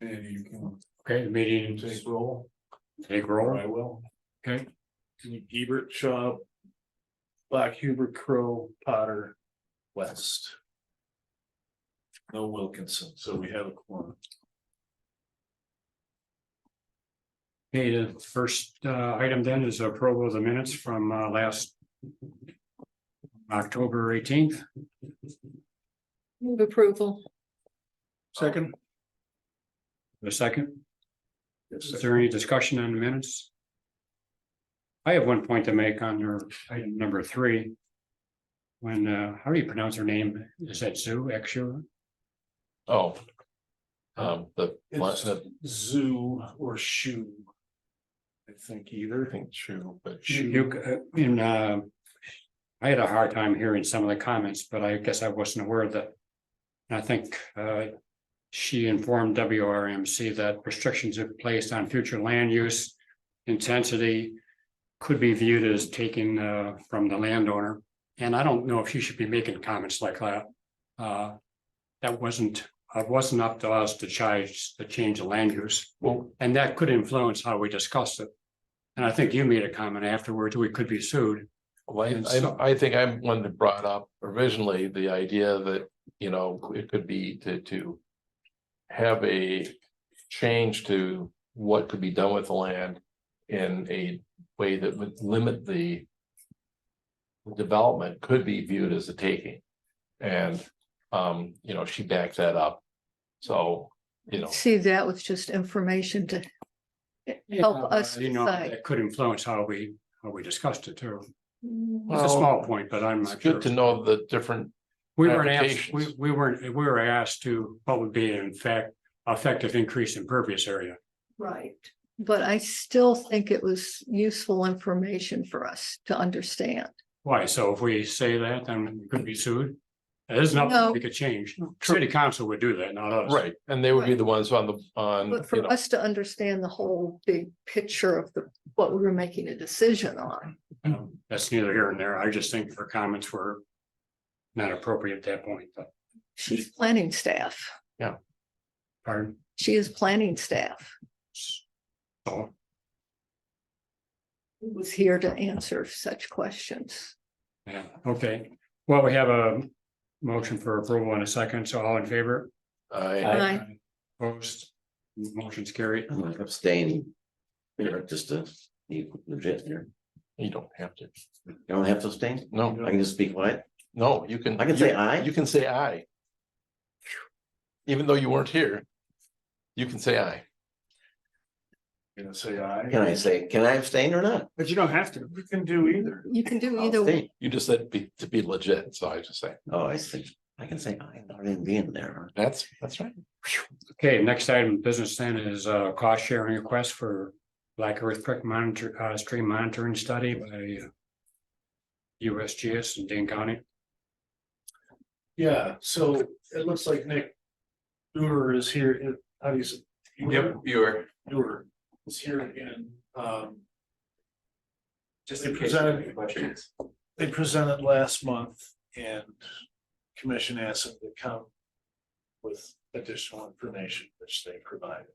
And you can Okay, the meeting take roll, take or roll. I will. Okay, Hebert, Shaw, Black, Huber, Crow, Potter, West. No Wilkinson, so we have a quorum. okay, the first item then is approval of the minutes from last October 18th. Move approval. Second. The second, is there any discussion on the minutes? I have one point to make on your item number 3. When, how do you pronounce her name? Is that Sue Exu? Oh. It's Zoo or Shoe. I think either. I think true, but I had a hard time hearing some of the comments, but I guess I wasn't aware of that. And I think she informed WRMC that restrictions are placed on future land use intensity could be viewed as taken from the landowner. And I don't know if she should be making comments like that. That wasn't up to us to change the land use. well, And that could influence how we discussed it. And I think you made a comment afterwards, we could be sued. I think I'm one that brought up originally the idea that, you know, it could be to have a change to what could be done with the land in a way that would limit the development could be viewed as a taking. And, you know, she backed that up. So, you know, See, that was just information to help us You know, decide. it could influence how we discussed it too. It's a Well, small point, but I'm it's not sure. good to know the different, We weren't asked, ramifications. we were asked to, what would be in fact, effective increase in pervious area. Right. But I still think it was useful information for us to understand. Why? So if we say that, then we could be sued? There's nothing No. we could change. City council would do that, not us. right, and they would be Right. the ones on But you for know, us to understand the whole big picture of what we were making a decision on. That's neither here nor there. I just think her comments were not appropriate at that point, but She's planning staff. pardon. She is planning staff. So, Who was here to answer such questions. yeah, okay. Well, we have a motion for approval in a second, so all in favor? Aye. Opposed? Motion's carried. I'm like abstaining. You know, just to be legit here. you don't have to. You don't have to abstain. No, I can just speak quiet. no, you can. I can say aye. You can say aye. Even though you weren't here, you can say aye. Gonna say aye. Can I abstain or not? But you don't have to. You can do either. You can do I'll either way. abstain. You just said to be legit, so I just say, Oh, I see. I can say aye without even being there. that's right. Okay, next item of business then is cost sharing request for Black Earthquake stream monitoring study by USGS in Dane County. Yeah, so it looks like Nick Brewer is here, obviously. Viewer. Brewer is here again, Just in case you have any questions. They presented last month and commission asked them to come with additional information, which they provided.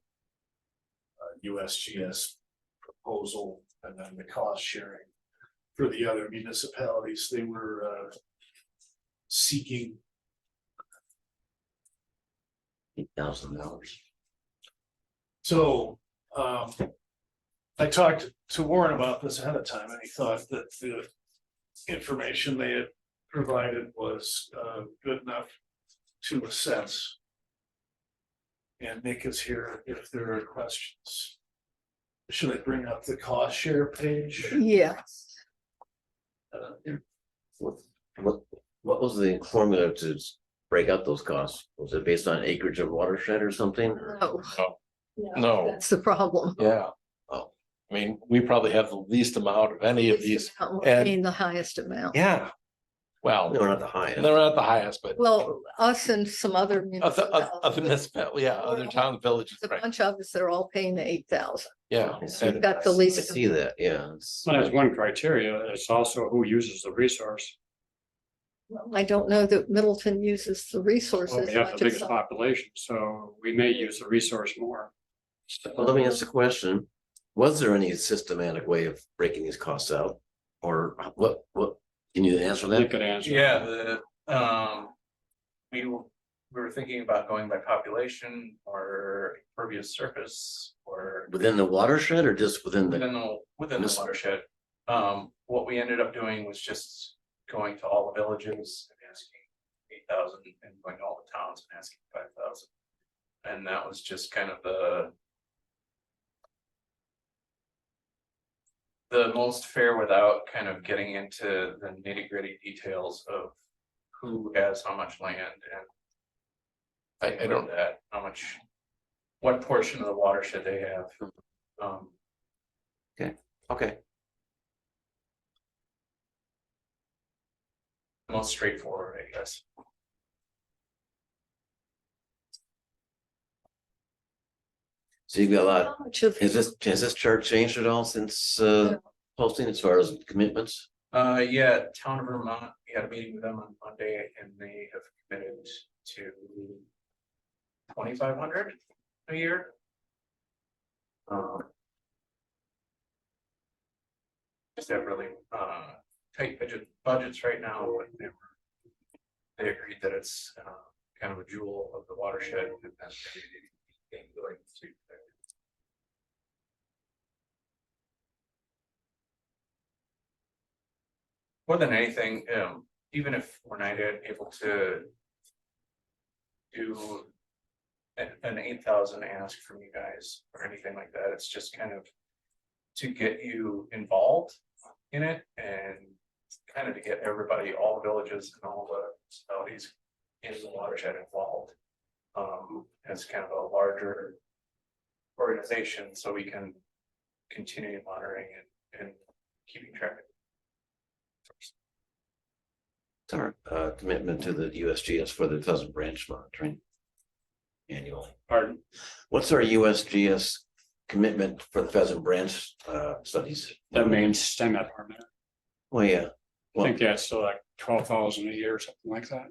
USGS proposal and then the cost sharing for the other municipalities. They were seeking $8,000. So, I talked to Warren about this ahead of time, and he thought that the information they had provided was, good enough to assess. And Nick is here if there are questions. Should I bring up the cost share page? Yeah. What was the formula to break out those costs? Was it based on acreage of watershed or something? or- No. No. That's the problem. Yeah. Oh. I mean, we probably have the least amount of any of these. We're and- paying the highest amount. Yeah. Well, No, not the highest. they're not the highest, but Well, us and some other other municipalities. municipal, yeah, other town villages, A right, bunch of us, they're all paying the 8,000. yeah. I see And that. Got the I least. see that, yeah. Well, that's one criteria. It's also who uses the resource. I don't know that Middleton uses the Well, resources. we have the much biggest as- population, so we may use the resource more. Well, let me ask the question. Was there any systematic way of breaking these costs out? Or what, can you answer They that? could answer. Yeah, we were thinking about going by population or impervious surface or Within the watershed or just within the, within the watershed. What we ended up doing was just going to all the villages and asking 8,000 and going to all the towns and asking 5,000. And that was just kind of the most fair without kind of getting into the nitty gritty details of who has how much land and I don't, that, how much, what portion of the watershed they have. okay, Most straightforward, I guess. so you've got a lot. How much of, Has this chart changed at all since posting as far as commitments? Yeah, Town of Vermont, we had a meeting with them on Monday and they have committed to 2,500 a year. Just have really tight budgets right now, but they agreed that it's kind of a jewel of the watershed. And that's going to. More than anything, even if we're not able to do an 8,000 ask from you guys or anything like that, it's just kind of to get you involved in it and kind of to get everybody, all the villages and all the municipalities in the watershed involved. As kind of a larger organization, so we can continue monitoring and keeping track of it. It's our commitment to the USGS for the Pheasant Branch monitoring annually. Pardon? What's our USGS commitment for the Pheasant Branch studies? That means STEM department. Well, yeah, I think that's still like 12,000 a year or something like that.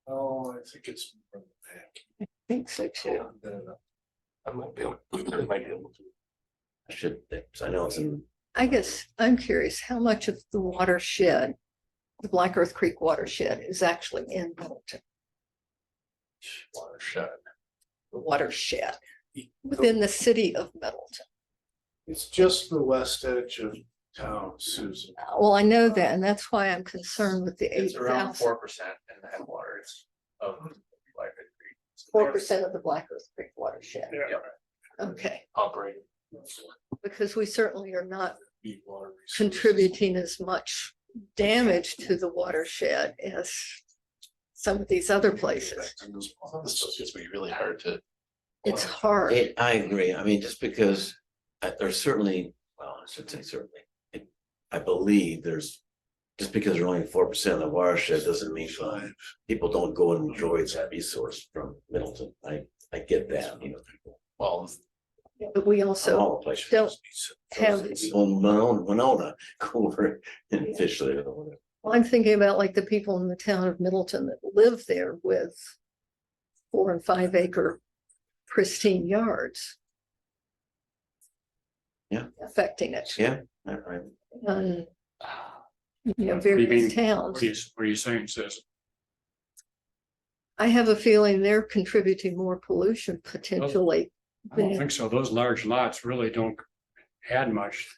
Oh, I think it's more than that. I think so too. I might be able, I might be able to. I should, because I know it's in, I guess I'm curious how much of the watershed, the Black Earth Creek watershed is actually in Middleton, Watershed. the watershed within the city of Middleton. It's just the west edge of town, Susan. Well, I know that, and that's why I'm concerned with the It's around 4% 8,000. in the headwaters of Black Earth Creek. 4% of the Black Earth Creek watershed. Yep. Okay, Operating. because we certainly are not Be water resources. contributing as much damage to the watershed as some of these other places. This just gets me really hard to. It's hard. I agree. I mean, just because there's certainly, well, I should say certainly. I believe there's, just because they're only 4% of the watershed doesn't mean people don't go and enjoy that resource from Middleton. I get that, you know. Well, But we also All the places. don't have, People in Winona go over and fish there. well, I'm thinking about like the people in the town of Middleton that live there with 4 and 5 acre pristine yards. Yeah. Affecting it. Yeah. And, you know, What do you various mean? towns. What are you saying, sis? I have a feeling they're contributing more pollution potentially. I don't think so. Those large lots really don't add much.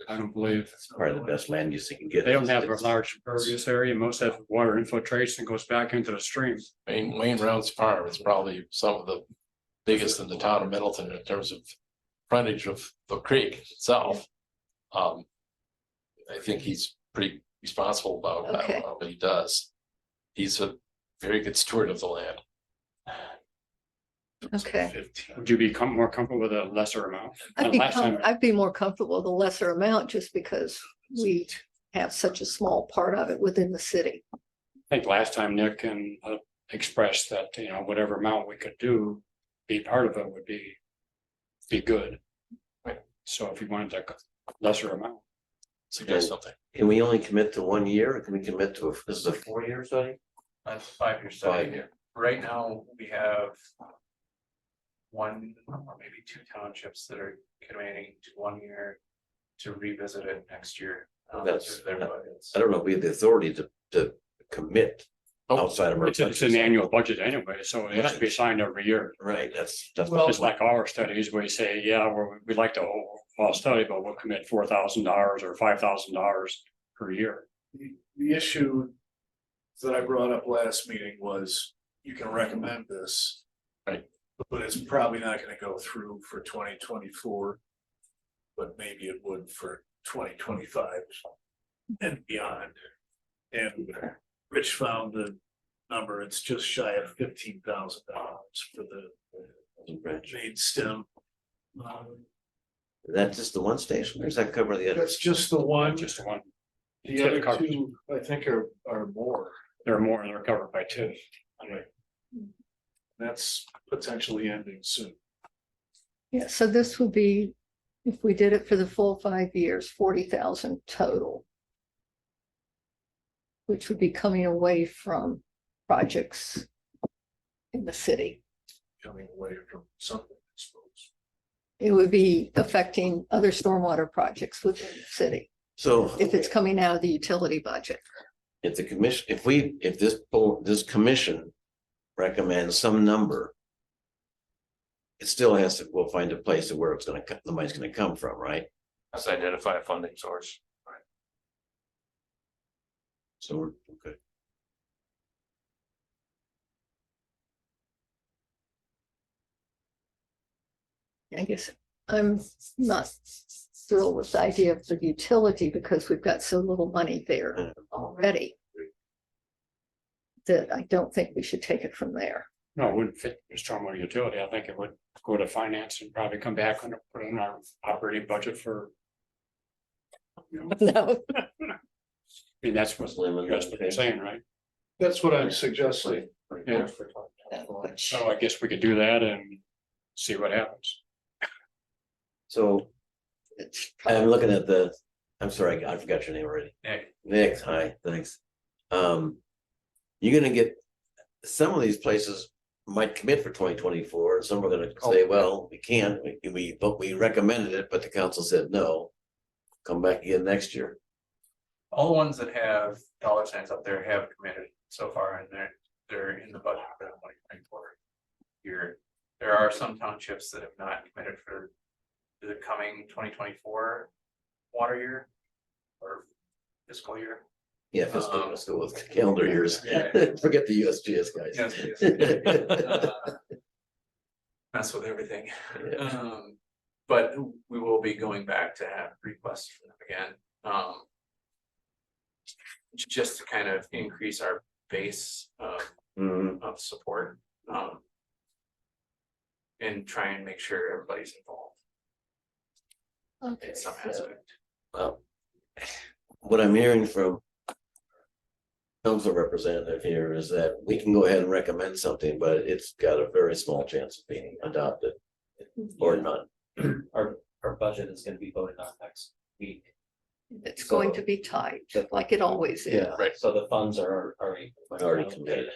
I don't believe. It's part of the best land use you can get. They don't have a large impervious area. Most have water infiltrates and goes back into the stream. Wayne Round's farm is probably some of the biggest in the town of Middleton in terms of frontage of the creek itself. I think he's pretty responsible about Okay. what he does. He's a very good steward of the land. Okay. 15. Would you become more comfortable with a lesser amount? Last time, I'd be more comfortable with a lesser amount just because we have such a small part of it within the city. I think last time Nick and expressed that, you know, whatever amount we could do, be part of it would be good. So if you wanted a lesser amount, suggest something. Can we only commit to 1 year, or can we commit to this is a 4-year study? That's 5 year study. 5 year. Right now, we have one or maybe two townships that are committing to 1 year to revisit it next year. That's- through their budgets. I don't know if we have the authority to commit outside of our. It's an budget. annual budget anyway, so it has to be signed every year. Right, that's. Well, Just like our studies, we say, yeah, we'd like to overall study, but we'll commit $4,000 or $5,000 per year. The issue that I brought up last meeting was you can recommend this. Right. But it's probably not gonna go through for 2024. But maybe it would for 2025 and beyond. And Rich found the number, it's just shy of $15,000 for the Branch. main stem. That's just the one station, or does that cover the other? That's just the one, Just one. the other two, I think are more. There are more, they're covered by two. That's potentially ending soon. Yeah, so this would be, if we did it for the full 5 years, 40,000 total. Which would be coming away from projects in the city. Coming away from something, I suppose. It would be affecting other stormwater projects within the city, So if it's coming out of the utility budget. if the commission, if this commission recommends some number. It still has to, we'll find a place of where it's gonna, the money's gonna come from, right? Let's identify a funding source. So we're, okay. I guess I'm not thrilled with the idea of the utility because we've got so little money there already. That I don't think we should take it from there. No, it wouldn't fit the stormwater utility. I think it would go to finance and probably come back and put in our operating budget for. No, I mean, that's what they're saying, right? That's what I'm suggesting. Yeah. So I guess we could do that and see what happens. So it's I'm looking at the, I'm sorry, I forgot your name already. Nick, hi, thanks. You're gonna get, some of these places might commit for 2024, and some are gonna say, well, we can't, but we recommended it, but the council said no. Come back again next year. All the ones that have dollar signs up there have committed so far, and they're in the budget for 2024 year. There are some townships that have not committed for the coming 2024 water year or fiscal year. Yeah, let's go with calendar years. Yeah. Forget the USGS guys. Yes. Mess with everything. Yeah. But we will be going back to have requests for them again. Just to kind of increase our base Mhm. of support. And try and make sure everybody's involved okay. in some So aspect. Well, what I'm hearing from council representative here is that we can go ahead and recommend something, but it's got a very small chance of being adopted or not. Our budget is gonna be voted on next week. It's going to be tight, like it always is. Yeah. Right. So the funds are already. Already committed.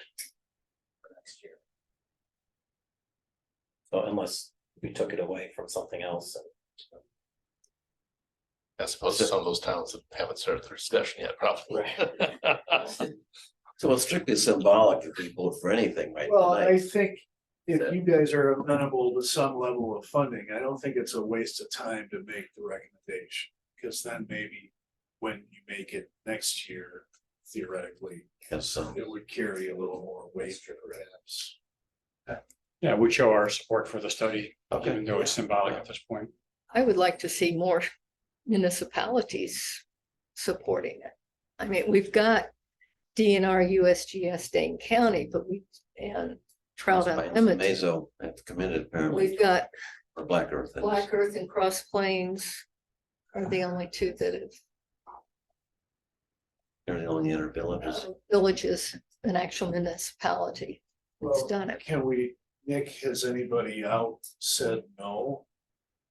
For next year. So unless we took it away from something else. I suppose some of those towns that haven't started their discussion yet, probably. So it's strictly symbolic if we vote for anything, right? Well, I tonight. think if you guys are amenable to some level of funding, I don't think it's a waste of time to make the recommendation. Because then maybe when you make it next year, theoretically, Yes, so it would carry a little more weight perhaps. Yeah, we show our support for the study, Okay. even though it's symbolic at this point. I would like to see more municipalities supporting it. I mean, we've got DNR, USGS, Dane County, but and Trout Pines and Unlimited. Mazo have committed apparently, We've got or Black Earth. that is. Black Earth and Cross Plains are the only two that have They're the only other villages. villages, an actual municipality that's Well, done it. Can we, Nick, has anybody out said no?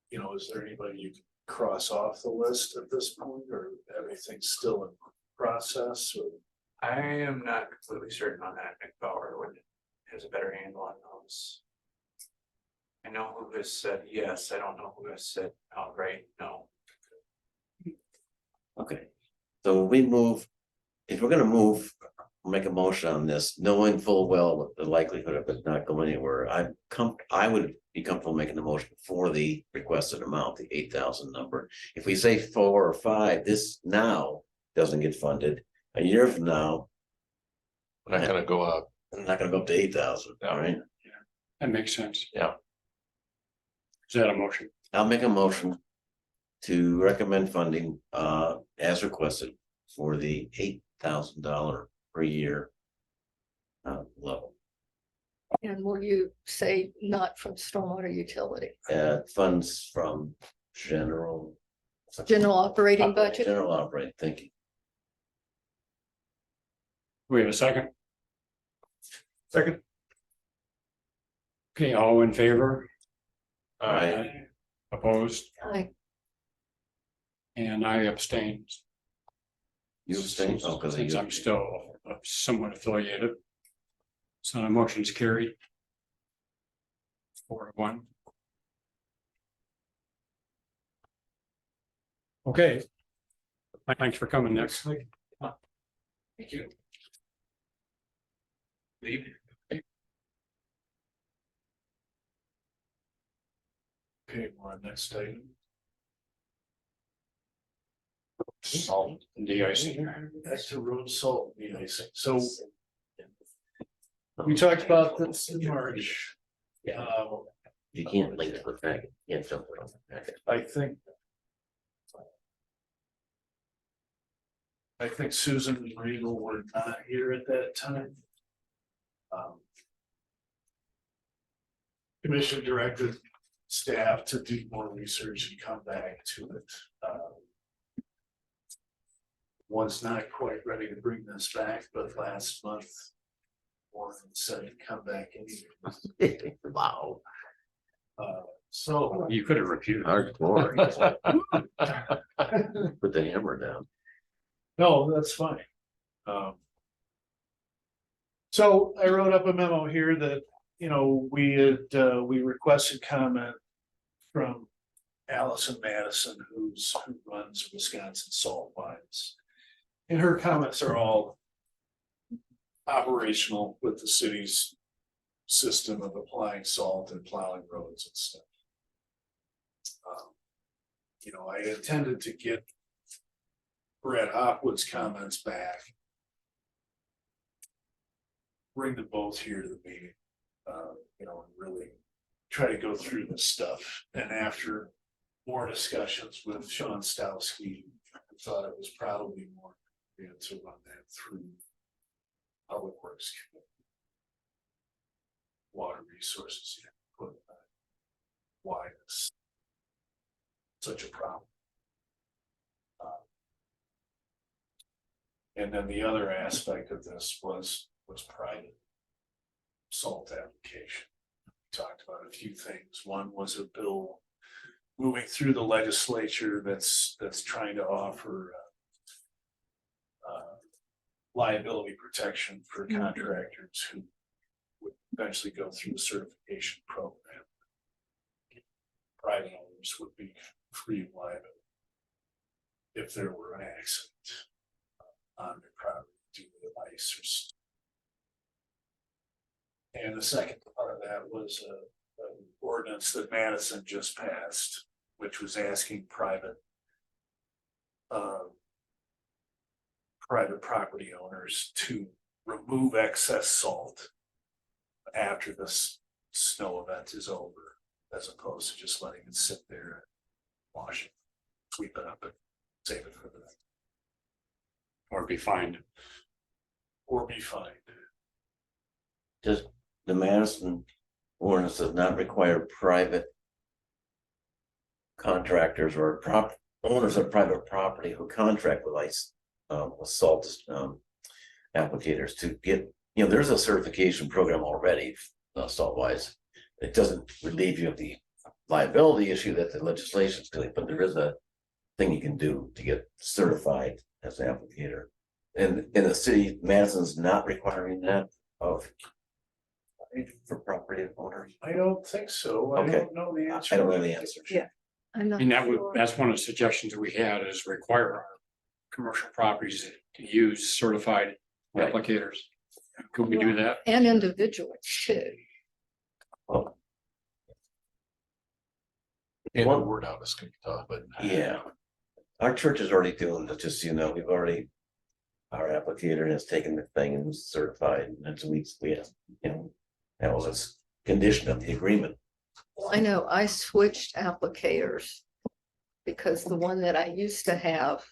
You know, is there anybody you can cross off the list at this point, or everything's still in process, or? I am not completely certain on that. McBauer would has a better handle on those. I know who has said yes. I don't know who has said outright no. Okay, so we move, if we're gonna move, make a motion on this, knowing full well the likelihood of it not going anywhere, I would be comfortable making the motion for the requested amount, the 8,000 number. If we say 4 or 5, this now doesn't get funded, a year from now, Not gonna go up. it's not gonna go up to 8,000, all right? That makes sense. Yeah. Is that a motion? I'll make a motion to recommend funding as requested for the $8,000 per year level. And will you say not from stormwater utility, Funds from general. general operating budget? General operating, thank you. We have a second? Second. Okay, all in favor? Aye. Opposed? I, And I abstain. You abstain? Oh, 'cause Since you- I'm still somewhat affiliated. So the motion's carried. 4-1. Okay. Thanks for coming next. Thank you. Leave. Okay, we're on next item. Salt and de-icing. Back to road salt de-icing. So we talked about this in March. You can't link it with that, you can't jump on that. I think Susan and Regal were not here at that time. Commission directed staff to do more research and come back to it. One's not quite ready to bring this back, but last month, Warren said to come back and. Wow. So. You could have repeated. Hardcore. Put the hammer down. No, that's fine. So I wrote up a memo here that, we requested comment from Allison Madison, who runs Wisconsin Salt Mines. And her comments are all operational with the city's system of applying salt and plowing roads and stuff. I intended to get Brad Hopwood's comments back. Bring them both here to the meeting, and really try to go through this stuff. And after more discussions with Sean Stowski, I thought it was probably more appropriate to run that through Public Works Committee. Water Resources, why it's such a problem. And then the other aspect of this was private salt application. We talked about a few things. One was a bill moving through the legislature that's trying to offer liability protection for contractors who would eventually go through the certification program. Private owners would be free of liability if there were an accident on their property due to ice or stuff. And the second part of that was an ordinance that Madison just passed, which was asking private property owners to remove excess salt after this snow event is over, as opposed to just letting it sit there and wash it, sweep it up and save it for the next. Or be fined. Or be fined. Does the Madison ordinance does not require private contractors or owners of private property who contract with salt applicators to get, there's a certification program already, salt wise. It doesn't relieve you of the liability issue that the legislation's doing, but there is a thing you can do to get certified as an applicator. And in the city, Madison's not requiring that of for property owners. I don't think so. I Okay. don't know the answer. I don't know the answer. Yeah. I'm not And that would, sure. that's one of the suggestions that we had is require our commercial properties to use certified Right. applicators. Could we do that? And individuals too. Well, And the One- word out is gonna be tough, but. yeah. Our church is already doing it, just so you know, we've already. Our applicator has taken the thing and certified, and that's we have, you know, that was a condition of the agreement. Well, I know I switched applicators because the one that I used to have,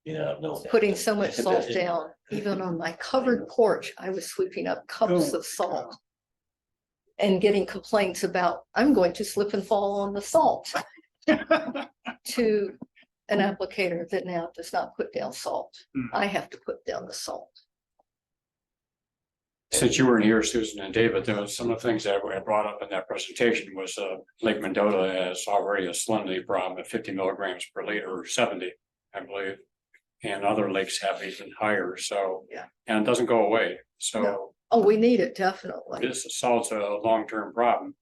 Yeah, no. putting so much salt down, even on my covered porch, I was sweeping up cups Oh, of salt. And getting complaints about, I'm going to slip and fall on the salt. To an applicator that now does not put down salt. Hmm. I have to put down the salt. Since you weren't here, Susan and David, there was some of the things that I brought up in that presentation was Lake Mendota has already a salinity problem at 50 milligrams per liter or 70, I believe. And other lakes have even higher, so. Yeah. And it doesn't go away, so. No. Oh, we need it definitely. This salt's a long-term problem.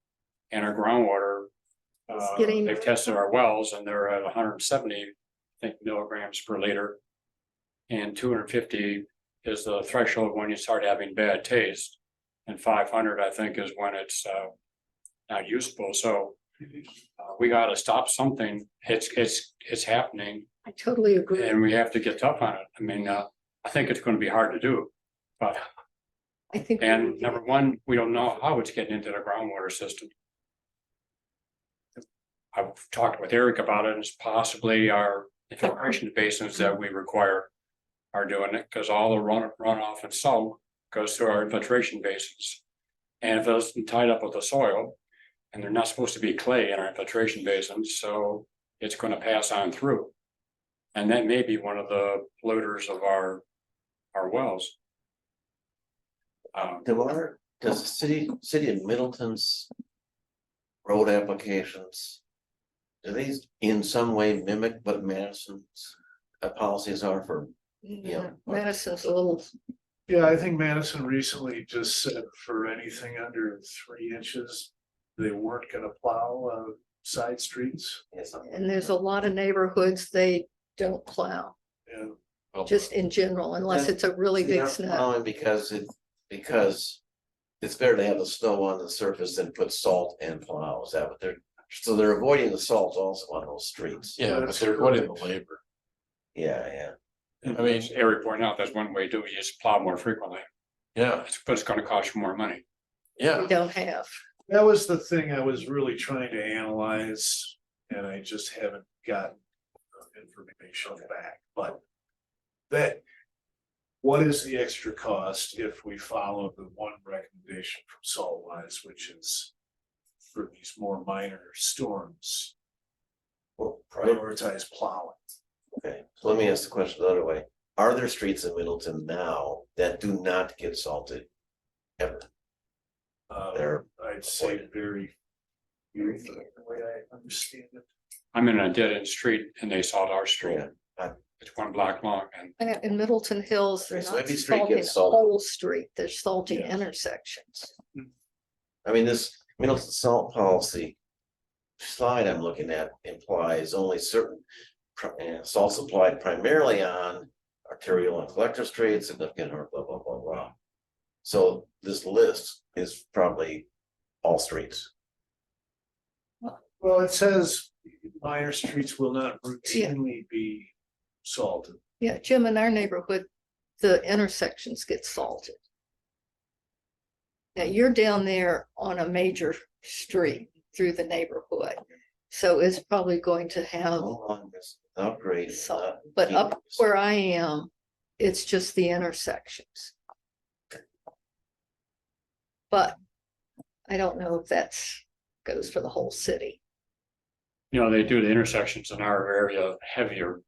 And our groundwater, It's getting- they've tested our wells and they're at 170, I think, milligrams per liter. And 250 is the threshold when you start having bad taste. And 500, I think, is when it's not usable. So we gotta stop something. It's happening I totally agree. and we have to get tough on it. I mean, I think it's gonna be hard to do. But I think. we and need number it. one, we don't know how it's getting into the groundwater system. I've talked with Eric about it, it's possibly our filtration basins that we require are doing it, because all the runoff and salt goes through our infiltration basins. And if it's tied up with the soil, and they're not supposed to be clay in our infiltration basins, so it's gonna pass on through. And that may be one of the polluters of our wells. Does the city of Middleton's road applications, do these in some way mimic what Madison's policies are for? Yeah, Madison's a little, Yeah, I think Madison recently just said for anything under 3 inches, they weren't gonna plow side streets. and there's a lot of neighborhoods they don't plow, And just in general, unless it's a really big snow. Plowing because it's better to have the snow on the surface than put salt and plow. Is that what so they're avoiding the salt also on those streets? Yeah, but That's they're going in the correct. labor. Yeah. I mean, as Eric pointed out, that's one way to do it, you just plow more frequently, Yeah, but it's gonna cost you more money. yeah. We don't have. that was the thing I was really trying to analyze, and I just haven't gotten information back, but what is the extra cost if we follow the one recommendation from Saltwise, which is for these more minor storms, Well, prioritize plowing? okay, so let me ask the question the other way. Are there streets in Middleton now that do not get salted? Ever? There- I'd say very few, the way I understand it. I'm in a dead end street and they salt our street. Yeah. It's 1 block long and And in Middleton Hills, they're Okay, so not every street salting the gets salted. whole street, they're salting Yeah. intersections. I mean, this Middleton salt policy slide I'm looking at implies only certain salt supplied primarily on arterial and collector streets, significant or blah, blah, blah, blah. So this list is probably all streets. Well, it says minor streets will not routinely be salted. Yeah, Jim, in our neighborhood, the intersections get salted. Now, you're down there on a major street through the neighborhood, so it's probably going to have Hold on, this upgrade. salt, but up where I am, it's just the intersections. But I don't know if that's goes for the whole city. you know, they do the intersections in our area heavier.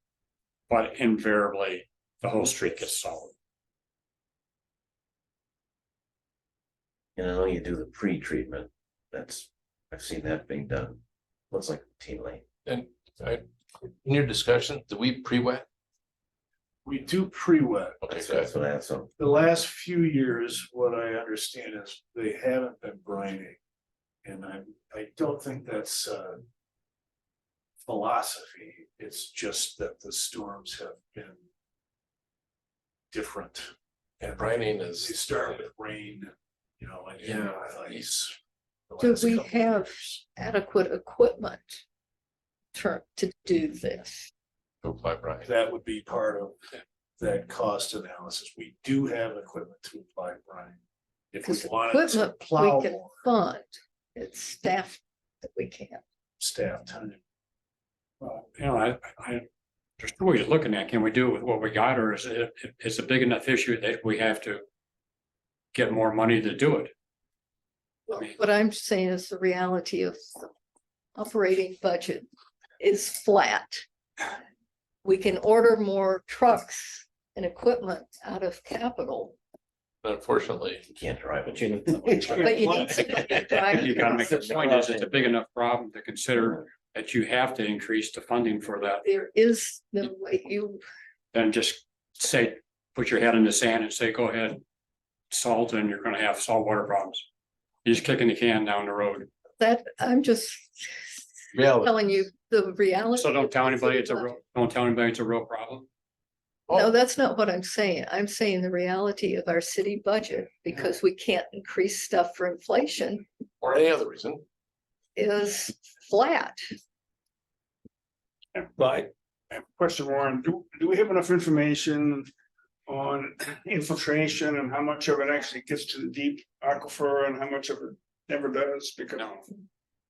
But invariably, the whole street gets salted. And I know you do the pre-treatment. I've seen that being done. Looks like tea lane. And I, in your discussion, do we pre-wet? We do pre-wet. Okay, That's good. what I, so, The last few years, what I understand is they haven't been brining. And I don't think that's philosophy. It's just that the storms have been different. And Brining they is. started with rain, you know, and Yeah. ice. the Do last we couple of have years. adequate equipment to do this? Go apply brine. That would be part of that cost analysis. We do have equipment to apply brine. If we Because wanted to equipment plow we can more fund, it's staff that we can't. staff time. Well, you know, there's two ways of looking at, can we do with what we got, or is it, it's a big enough issue that we have to get more money to do it? I mean, What I'm saying is the reality of the operating budget is flat. We can order more trucks and equipment out of capital, Unfortunately, you can't drive it. but you need somebody to drive You it. gotta make the point is, it's a big enough problem to consider that you have to increase the funding for that. There is no way you, Then just say, put your head in the sand and say, go ahead, salt, and you're gonna have saltwater problems. You're just kicking the can down the road. that, I'm just reality. telling you the reality. So don't of tell the anybody city it's a budget. real, don't tell anybody it's a real problem. No, that's not what I'm saying. I'm saying the reality of our city budget, because we can't increase stuff for inflation, Or any other reason. is flat. But, question, Warren, do we have enough information on infiltration and how much of it actually gets to the deep aquifer and how much of it never does because No. of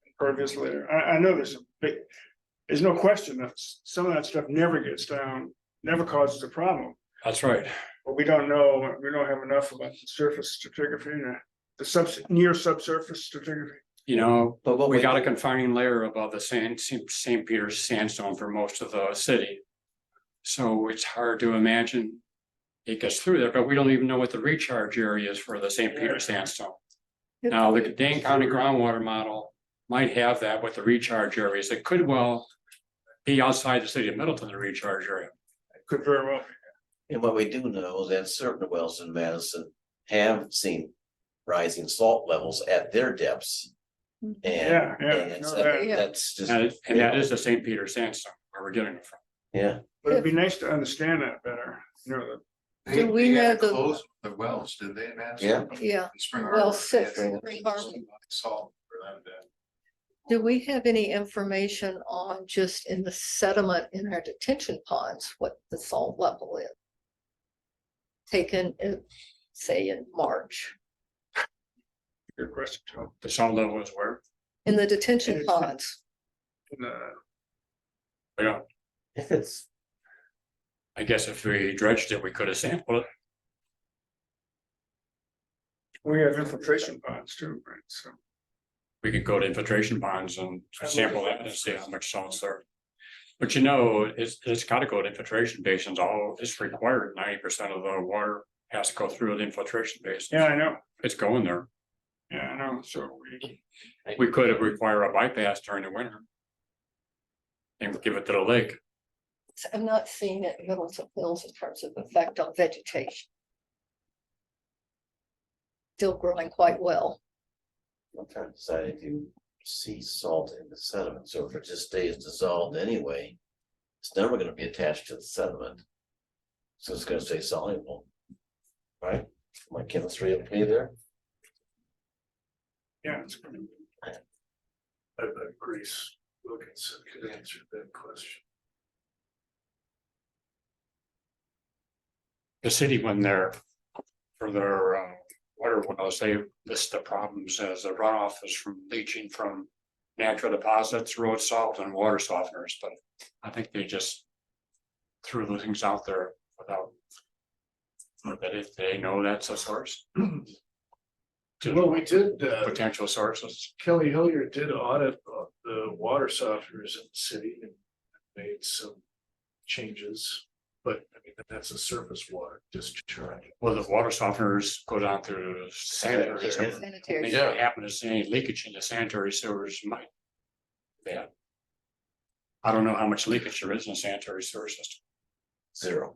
impervious layer? I know there's no question that some of that stuff never gets down, never causes a problem. That's right. But we don't have enough about the surface stratigraphy, the near subsurface stratigraphy. You know, But what we we got a do- confining layer above the St. Peter's sandstone for most of the city. So it's hard to imagine it gets through there, but we don't even know what the recharge area is for the St. Peter's sandstone. Now, the Dane County groundwater model might have that with the recharge areas. It could well be outside the city of Middleton, the recharge area. Could very well. And what we do know is that certain wells in Madison have seen rising salt levels at their depths. And, Yeah, yeah, and I it's- know that. Yeah. that's just. And that is the St. Peter's sandstone where we're getting it from. Yeah, But it'd be nice to understand that better, Do we have the, Close the wells, did they, Madison? Yeah. yeah, In Spring well, Harbor, sit yes, for they Spring had Harbor. Salt for them to. do we have any information on just in the sediment in our detention ponds, what the salt level is? Taken, say in March, Good question, Joe. The salt level is where, in the detention It's- ponds, yeah, if it's, I guess if we dredged it, we could have sampled it. We have infiltration ponds too, right? So. We could go to infiltration ponds and sample that and see how much salt's there. But you know, it's gotta go to infiltration basins, all, it's required, 90% of the water has to go through the infiltration basin. Yeah, I know. It's going there. Yeah, I know. So We could have require a bypass during the winter. And give it to the lake. I'm not seeing it in Middleton Hills in terms of effect on vegetation. Still growing quite well. I'm trying to decide if you see salt in the sediment, so if it just stays dissolved anyway. It's never gonna be attached to the sediment. So it's gonna stay soluble. Right? My chemistry up to me there. yeah, it's pretty. I bet Grace Wilkinson could answer that question. The city, when they're for their water wells, they list the problems as the runoff is from leaching from natural deposits, road salt and water softeners, but I think they just threw those things out there without. But if they know that's a source. Well, we did, Potential sources. Kelly Hilliard did audit the water softeners in the city and made some changes. But I mean, that's a surface water discharge. Well, the water softeners go down through sanitary. Yeah. If Sanitary. it happen to see any leakage in the sanitary sewers might. bad. I don't know how much leakage there is in the sanitary sewer system. Zero.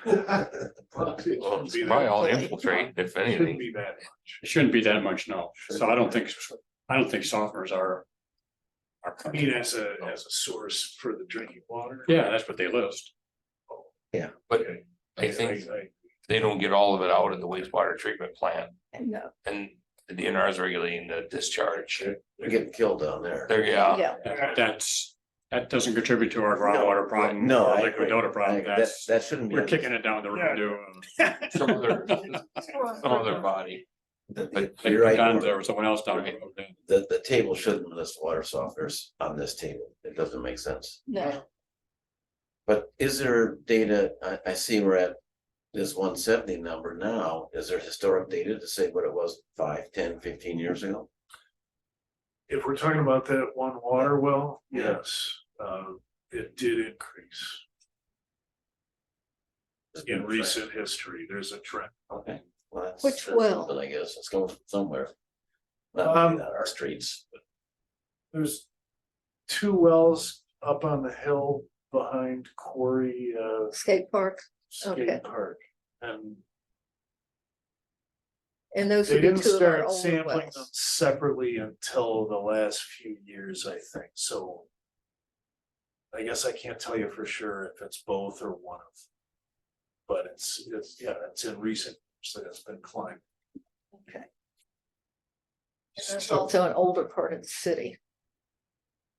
Well, it's probably all infiltrate, if Shouldn't anything. be that much. It shouldn't be that much, no. So I don't think softeners are. I mean, as a source for the drinking water. Yeah, that's what they list. But I think they don't get all of it out in the wastewater treatment plant, No, and the DNR is regulating the discharge. They're getting killed down there. There, yeah, yeah, That doesn't contribute to our groundwater problem. No, or I liquid agree. DOTA problem. That, That's, that shouldn't be. we're kicking it down the road to. some other body. But Like you're right, down Norm. there was someone else down there. The table shouldn't list water softeners on this table. It doesn't make sense. no, But is there data, I see we're at this 170 number now. Is there historic data to say what it was 5, 10, 15 years ago? If we're talking about that one water well, Yeah. yes, it did increase. In recent history, there's a trend. Okay, well, that's. Which that's well? something, I guess it's going from somewhere. Not maybe not our streets, but There's two wells up on the hill behind Quarry skate park, Okay. Skate Park. And and those they would be didn't two of our start older sampling them wells. separately until the last few years, I think, so. I guess I can't tell you for sure if it's both or one of them. But it's in recent years that it's been climbing. Okay. And there's also an older part of the city.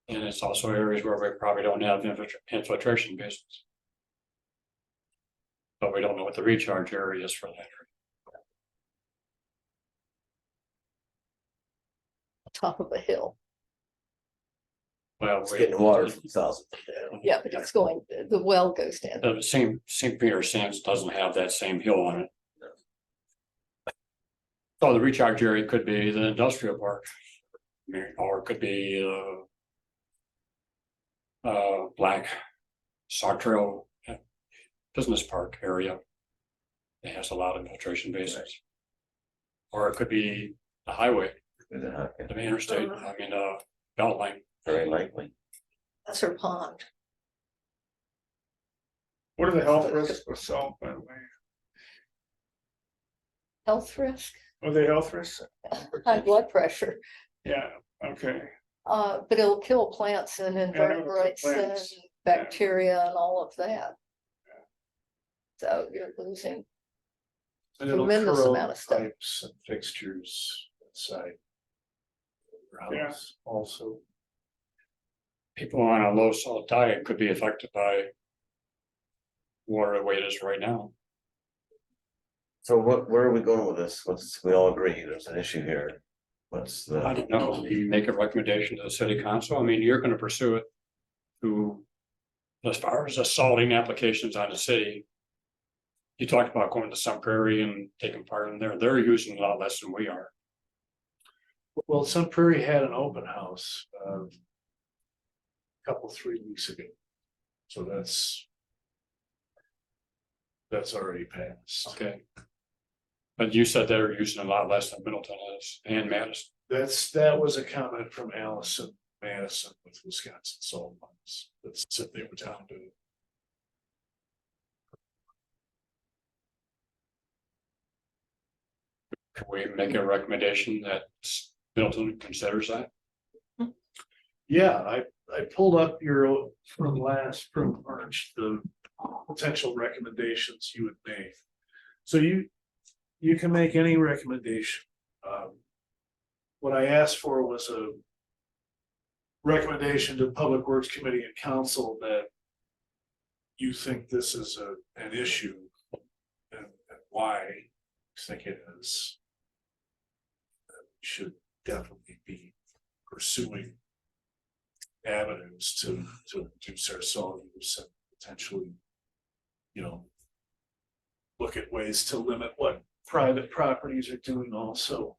And it's also areas where we probably don't have infiltration basins. But we don't know what the recharge area is for that. Top of a hill. Well, it's getting water from thousands. Yeah, but it's going, the well goes down. the same St. Peter Sands doesn't have that same hill on it. So the recharge area could be the industrial park. I mean, or it could be Black Sartrell Business Park area. It has a lot of infiltration basins. Or it could be the highway, the main interstate, belt line. Very likely. That's her pond. What are the health risks with salt, by the way? Health risk, Are they health risks? high blood pressure, Yeah, okay. but it'll kill plants and invertebrates and plants. bacteria and all of that. So you're losing, And it'll Tremendous corrode amount of stuff. pipes and fixtures inside. your Yeah. house also. People on a low salt diet could be affected by water the way it is right now. So where are we going with this? We all agree there's an issue here. What's the? I don't know, you make a recommendation to the city council, I mean, you're gonna pursue it. To, as far as the salting applications on the city. You talked about going to Sun Prairie and taking part in there, they're using a lot less than we are. Well, Sun Prairie had an open house, couple, 3 weeks ago. So that's already passed. Okay. But you said they're using a lot less than Middleton is and Madison. That was a comment from Allison Madison with Wisconsin Salt Mines, that said they were down to. Can we make a recommendation that Middleton considers that? Yeah, I pulled up your from March, the potential recommendations you would make. So you can make any recommendation. What I asked for was a recommendation to Public Works Committee and Council that you think this is an issue and why you think it is. That we should definitely be pursuing avenues to reduce our salt use and potentially, look at ways to limit what private properties are doing also.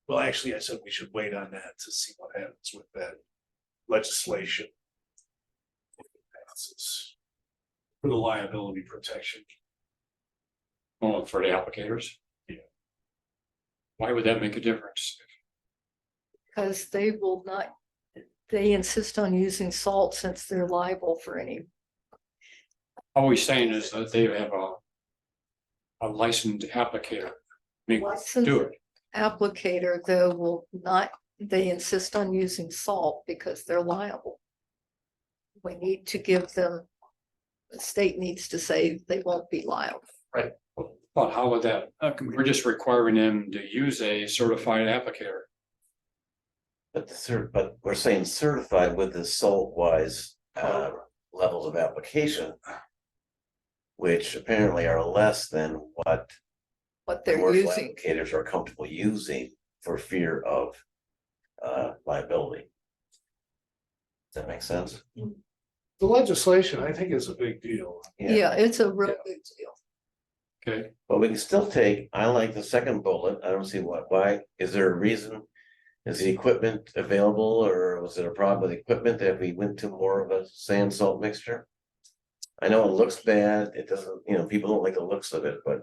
Well, actually, I said we should wait on that to see what happens with that legislation. If it passes. For the liability protection. Oh, for the applicators? Yeah. Why would that make a difference? because they will not, they insist on using salt since they're liable for any. All he's saying is that they have a licensed applicator. I mean, do it. Applicator though will not, they insist on using salt because they're liable. We need to give them, the state needs to say they won't be liable. But how would that, we're just requiring them to use a certified applicator. But we're saying certified with the salt wise levels of application. Which apparently are less than what They're commercial using. applicators are comfortable using for fear of liability. Does that make sense? The legislation, I think, is a big deal. Yeah, it's a real big deal. Okay, But we can still take, I like the second bullet, I don't see why, is there a reason? Is the equipment available, or was it a problem with equipment that we went to more of a sand salt mixture? I know it looks bad, it doesn't, people don't like the looks of it, but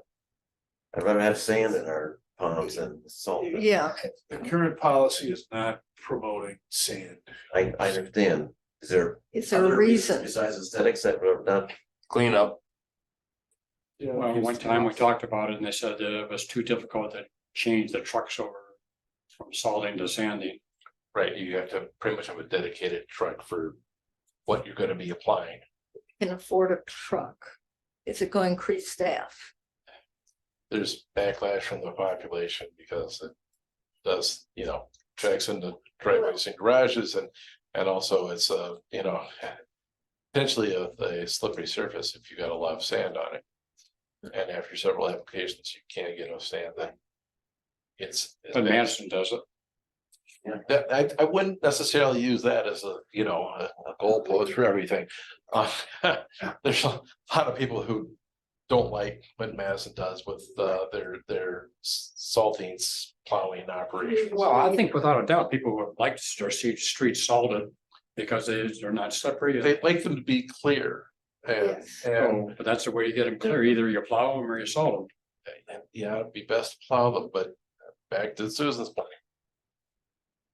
I'd rather have sand in our ponds than salt. Yeah, The current policy is not promoting sand. I understand, is there is there a other reasons reason? besides aesthetics that we're not clean up? well, one time we talked about it and they said that it was too difficult to change the trucks over from salting to sanding. Right, you have to pretty much have a dedicated truck for what you're gonna be applying. Can afford a truck. Is it going to increase staff? There's backlash from the population because it does, tracks into driveways and garages and also it's potentially a slippery surface if you got a lot of sand on it. And after several applications, you can't get enough sand, then But Madison does it. I wouldn't necessarily use that as a goalpost for everything. There's a lot of people who don't like what Madison does with their salting plowing operations. Well, I think without a doubt, people would like to see streets salted because they're not slippery. They like them to be clear and, Yes. So, but that's the way you get them clear. Either you plow them or you salt them. yeah, it'd be best to plow them, but back to Susan's point.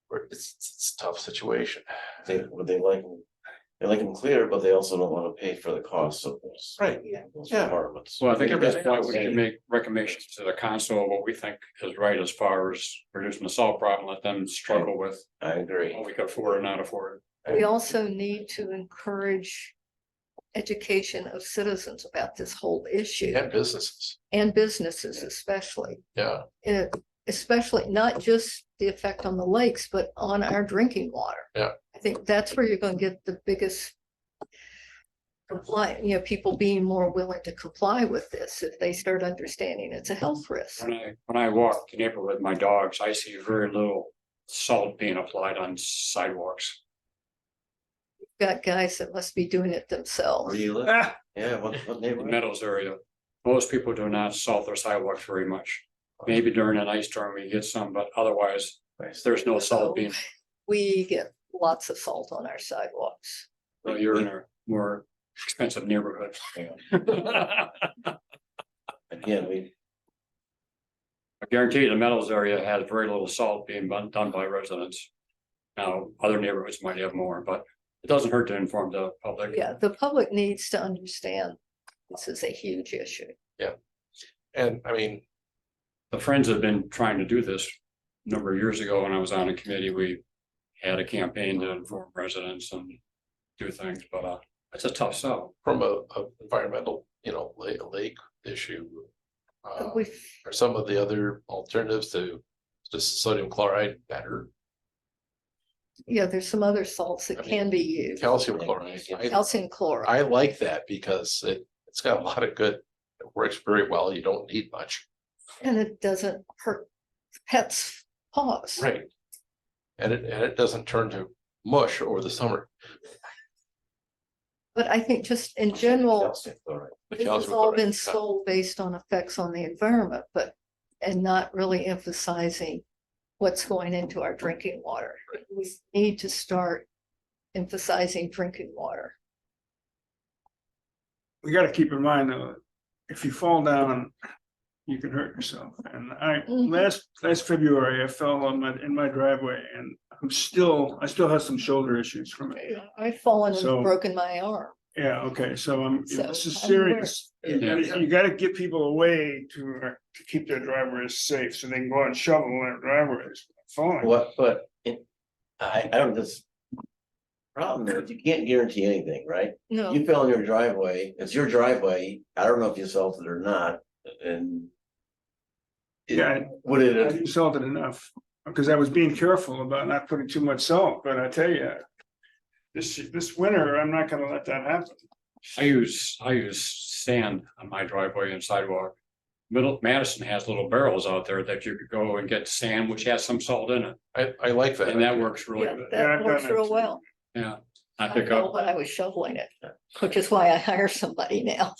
Where it's a tough situation. They like them clear, but they also don't want to pay for the costs of those. Right. Those Yeah. apartments. Well, I think at Yeah. this point, we should make recommendations to the council, what we think is right as far as reducing the salt problem, let them struggle with I agree. what we can afford or not afford. We also need to encourage education of citizens about this whole issue And businesses, and businesses especially. yeah. Especially not just the effect on the lakes, but on our drinking water. Yeah. I think that's where you're going to get the biggest comply, people being more willing to comply with this if they start understanding it's a health risk. When I walk the neighborhood with my dogs, I see very little salt being applied on sidewalks. Got guys that must be doing it Where themselves. do you live? Ah, Yeah, what The neighborhood? Meadows area, most people do not salt their sidewalks very much. Maybe during an ice storm we get some, but otherwise, there's no salt being, We get lots of salt on our sidewalks. well, you're in a more expensive neighborhood. Again, we, I guarantee you the Meadows area has very little salt being done by residents. Now, other neighborhoods might have more, but it doesn't hurt to inform the public. Yeah, the public needs to understand this is a huge issue. And I mean, The Friends have been trying to do this a number of years ago when I was on a committee. We had a campaign to inform residents and do things, but it's a tough sell. from a environmental, lake issue. We've, Are some of the other alternatives to just sodium chloride better? yeah, there's some other salts that can be used. Calcium chloride. Calcium chloride. I like that because it's got a lot of good, it works very well. You don't need much. And it doesn't hurt pets' paws. Right. And it doesn't turn to mush over the summer. But I think just in general, calcium chloride. The this has calcium all chloride been is not- sold based on effects on the environment, and not really emphasizing what's going into our drinking water. We need to start emphasizing drinking water. we gotta keep in mind though, if you fall down, you can hurt yourself. And Mhm. last February, I fell in my driveway and I still have some shoulder issues from it. I've fallen So- and broken my arm. Yeah, okay, so So, this is I'm serious. aware. You gotta give people a way to keep their driveways safe, so they can go out and shovel their driveways. Fine. What, but I don't just. Problem is, you can't guarantee anything, right? No, You fell in your driveway, it's your driveway, I don't know if you salted or not, and. Yeah, Would I it, didn't salt it enough, because I was being careful about not putting too much salt, but I tell you. This winter, I'm not gonna let that happen. I use sand on my driveway and sidewalk. Madison has little barrels out there that you could go and get sand, which has some salt in it, I like that. and that works really yeah, good. Yeah, that I've works done that real too. well. Yeah. I I pick know up, when I was shoveling it, which is why I hire somebody now.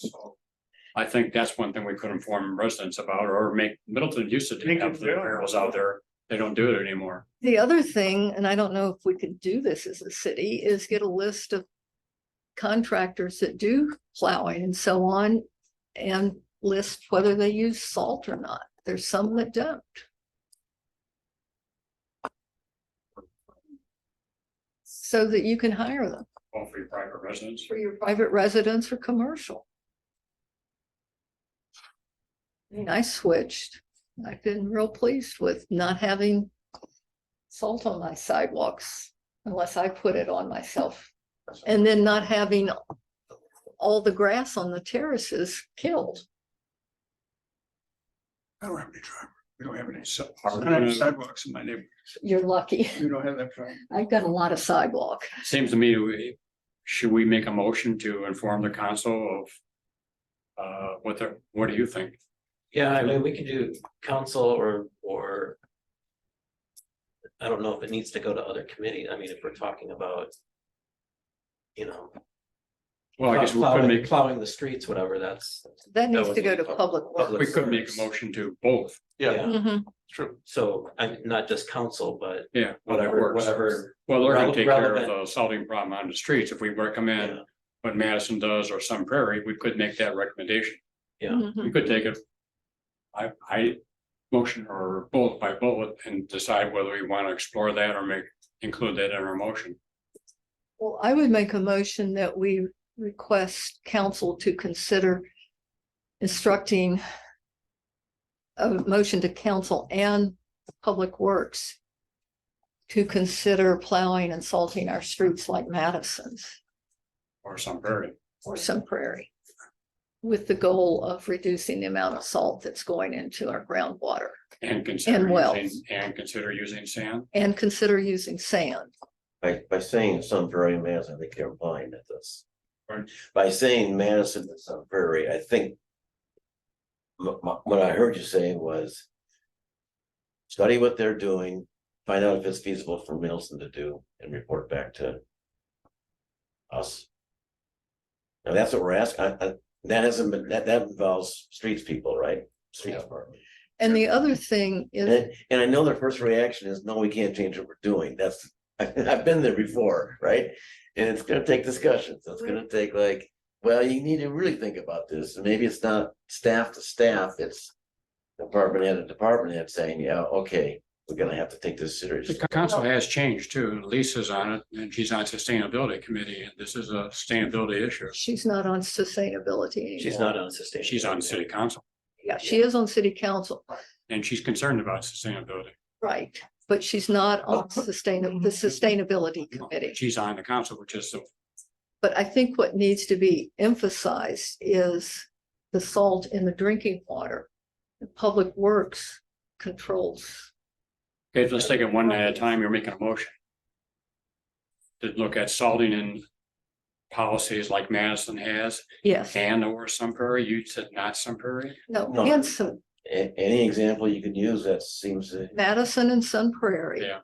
I think that's one thing we could inform residents about, or make, Middleton used to Make have it the fair. barrels out there. They don't do it anymore. The other thing, and I don't know if we could do this as a city, is get a list of contractors that do plowing and so on, and list whether they use salt or not. There's some that don't. So that you can hire them All for your private residents. for your private residence or commercial. I mean, I switched. I've been real pleased with not having salt on my sidewalks unless I put it on myself. And then not having all the grass on the terraces killed. I don't have any driveway. We don't have any So I are we don't have gonna- sidewalks in my neighborhood. You're lucky. We don't have that problem. I've got a lot of sidewalk. Seems to me, should we make a motion to inform the council of what do you think? Yeah, I mean, we could do council or. I don't know if it needs to go to other committees. I mean, if we're talking about. You know. Well, I guess we could make, Plowing the streets, whatever, that's. That needs would to go be to public public we works. could make a works. motion to both. Yeah, Mhm. true. So I'm not just council, but Yeah. whatever, works. whatever. Well, they're gonna take care of relevant. the salting problem on the streets. If we recommend Yeah. what Madison does or Sun Prairie, we could make that recommendation. Yeah. Mhm. We could take it. I motion or bullet by bullet and decide whether we want to explore that or include that in our motion. Well, I would make a motion that we request council to consider instructing a motion to council and public works to consider plowing and salting our streets like Madison's Or Sun Prairie. or Sun Prairie, with the goal of reducing the amount of salt that's going into our groundwater, And consider wells. consider using sand. and consider using sand. by saying Sun Prairie and Madison, I think you're implying that this. Right. By saying Madison and Sun Prairie, I think. What I heard you say was. Study what they're doing, find out if it's feasible for Middleton to do and report back to. Us. Now, that's what we're asking, that hasn't been, that involves streets people, right? Street department. And the other thing is, And I know their first reaction is, no, we can't change what we're doing, that's, I've been there before, right? And it's gonna take discussions, it's gonna take like, well, you need to really think about this, and maybe it's not staff to staff, it's. Department head to department head saying, yeah, okay, we're gonna have to take this seriously. The council has changed too. Lisa's on it and she's on sustainability committee and this is a sustainability issue. she's not on sustainability anymore. She's not on sustain. She's on city council Yeah, she is on city council, and she's concerned about sustainability. right, but she's not on the sustainability committee. She's on the council, which is the But I think what needs to be emphasized is the salt in the drinking water. The Public Works controls. okay, let's take it one at a time. You're making a motion. To look at salting in policies like Madison has Yes, and or Sun Prairie. You said not Sun Prairie. no, No. and some Any example you could use that seems to, Madison and Sun Prairie. Yeah.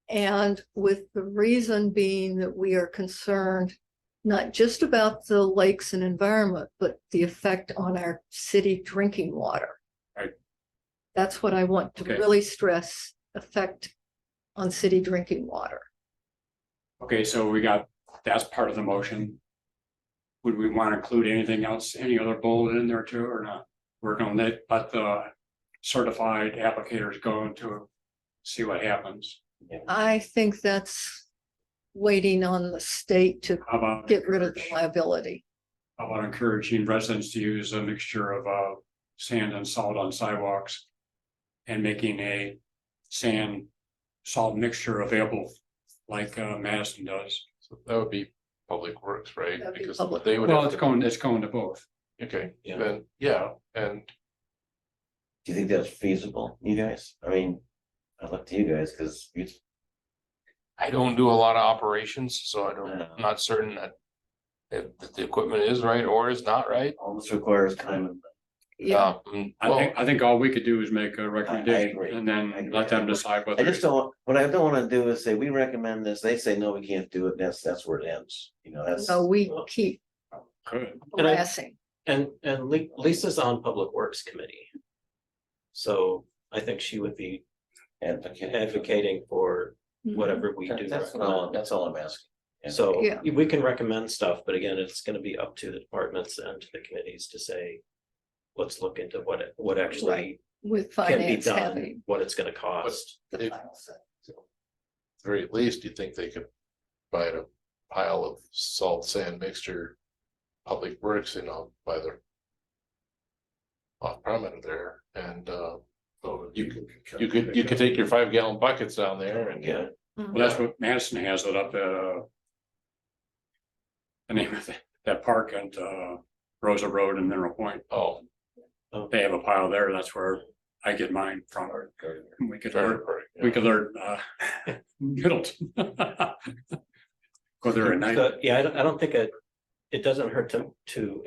And with the reason being that we are concerned not just about the lakes and environment, but the effect on our city drinking water. Right. That's what I want to Okay. really stress, effect on city drinking water. Okay, so that's part of the motion. Would we want to include anything else, any other bullet in there too, or not? We're going to let the certified applicators go into see what happens. I think that's waiting on the state to How about? get rid of the liability. How about encouraging residents to use a mixture of sand and salt on sidewalks? And making a sand salt mixture available like Madison does. So that would be Public Works, right? That'd be Because Public they would Well, have it's to, going to both. okay, Yeah. then, yeah, and Do you think that's feasible, you guys? I mean, I look to you guys, because you, I don't do a lot of operations, so I don't, Yeah. I'm not certain that. If the equipment is right or is not right. all this requires time and. Yeah, I think all we could do is make a recommendation agree. and then I agree. let them decide whether. I just don't, what I don't wanna do is say, we recommend this, they say, no, we can't do it, that's where it ends, you know, that's. so we keep Could. And I- harassing. And Lisa's on Public Works Committee. So I think she would be advocating for whatever we do. That's recommend. that's all I'm asking. Yeah. So Yeah. we can recommend stuff, but again, it's gonna be up to the departments and to the committees to say. Let's look into what actually With can be finance done, having what it's gonna cost. the If- final say. Very least, you think they could buy a pile of salt sand mixture. Public Works, you know, by the. Off perimeter there and you could take your 5 gallon buckets down there and Yeah. Well, that's what Madison has it up at the name of that park at Rosa Road and Mineral Point. Oh. They have a pile there. That's where I get mine from. We could Very learn, pretty, yeah. we could learn Middleton. Go there at night. So, yeah, I don't think it doesn't hurt to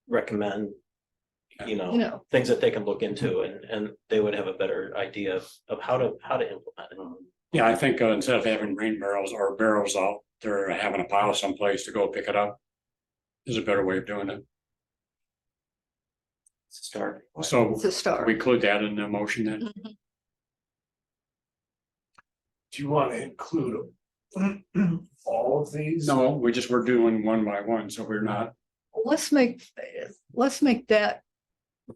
recommend. You know, things that they can look into and they would have a better idea of how to implement it. Yeah, I think instead of having rain barrels or barrels out there, having a pile someplace to go pick it up is a better way of doing it. Start. So It's a start. we include that in the motion then. Mhm. Do you want to include all of these? No, we're doing one by one, so we're not. Let's make that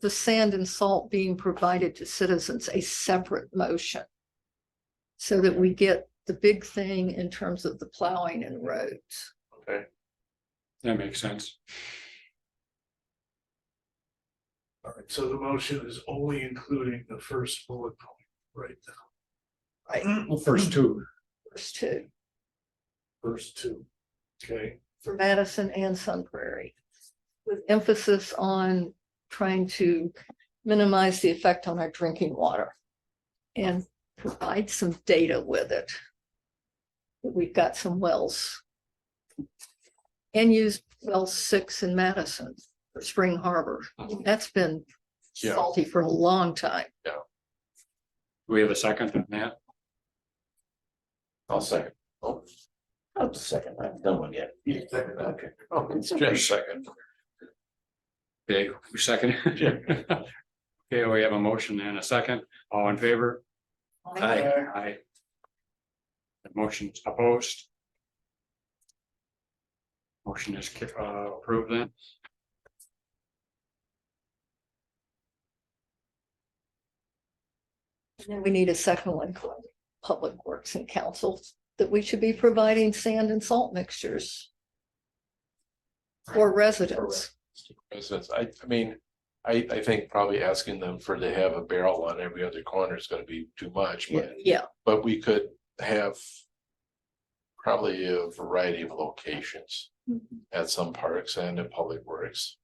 the sand and salt being provided to citizens a separate motion. So that we get the big thing in terms of the plowing and roads. Okay, That makes sense. All right, so the motion is only including the first bullet point right now. Right, Well, first two. first two, First two, okay, for Madison and Sun Prairie. With emphasis on trying to minimize the effect on our drinking water. And provide some data with it. We've got some wells. And use well 6 in Madison for Spring Harbor. That's been Yeah. salty for a long time. Do we have a second on that? I'll second. Oh. I'll second, I haven't done one yet. Okay. oh, it's just a second. Okay, who second? Okay, we have a motion and a second. All in favor? Aye. The motion is opposed. Motion is approved then. And then we need a second one for Public Works and Council that we should be providing sand and salt mixtures. For residents. Residents, I mean, I think probably asking them for to have a barrel on every other corner is gonna be too much, Yeah, but we could have. Probably a variety of locations at some parks and in Public Works.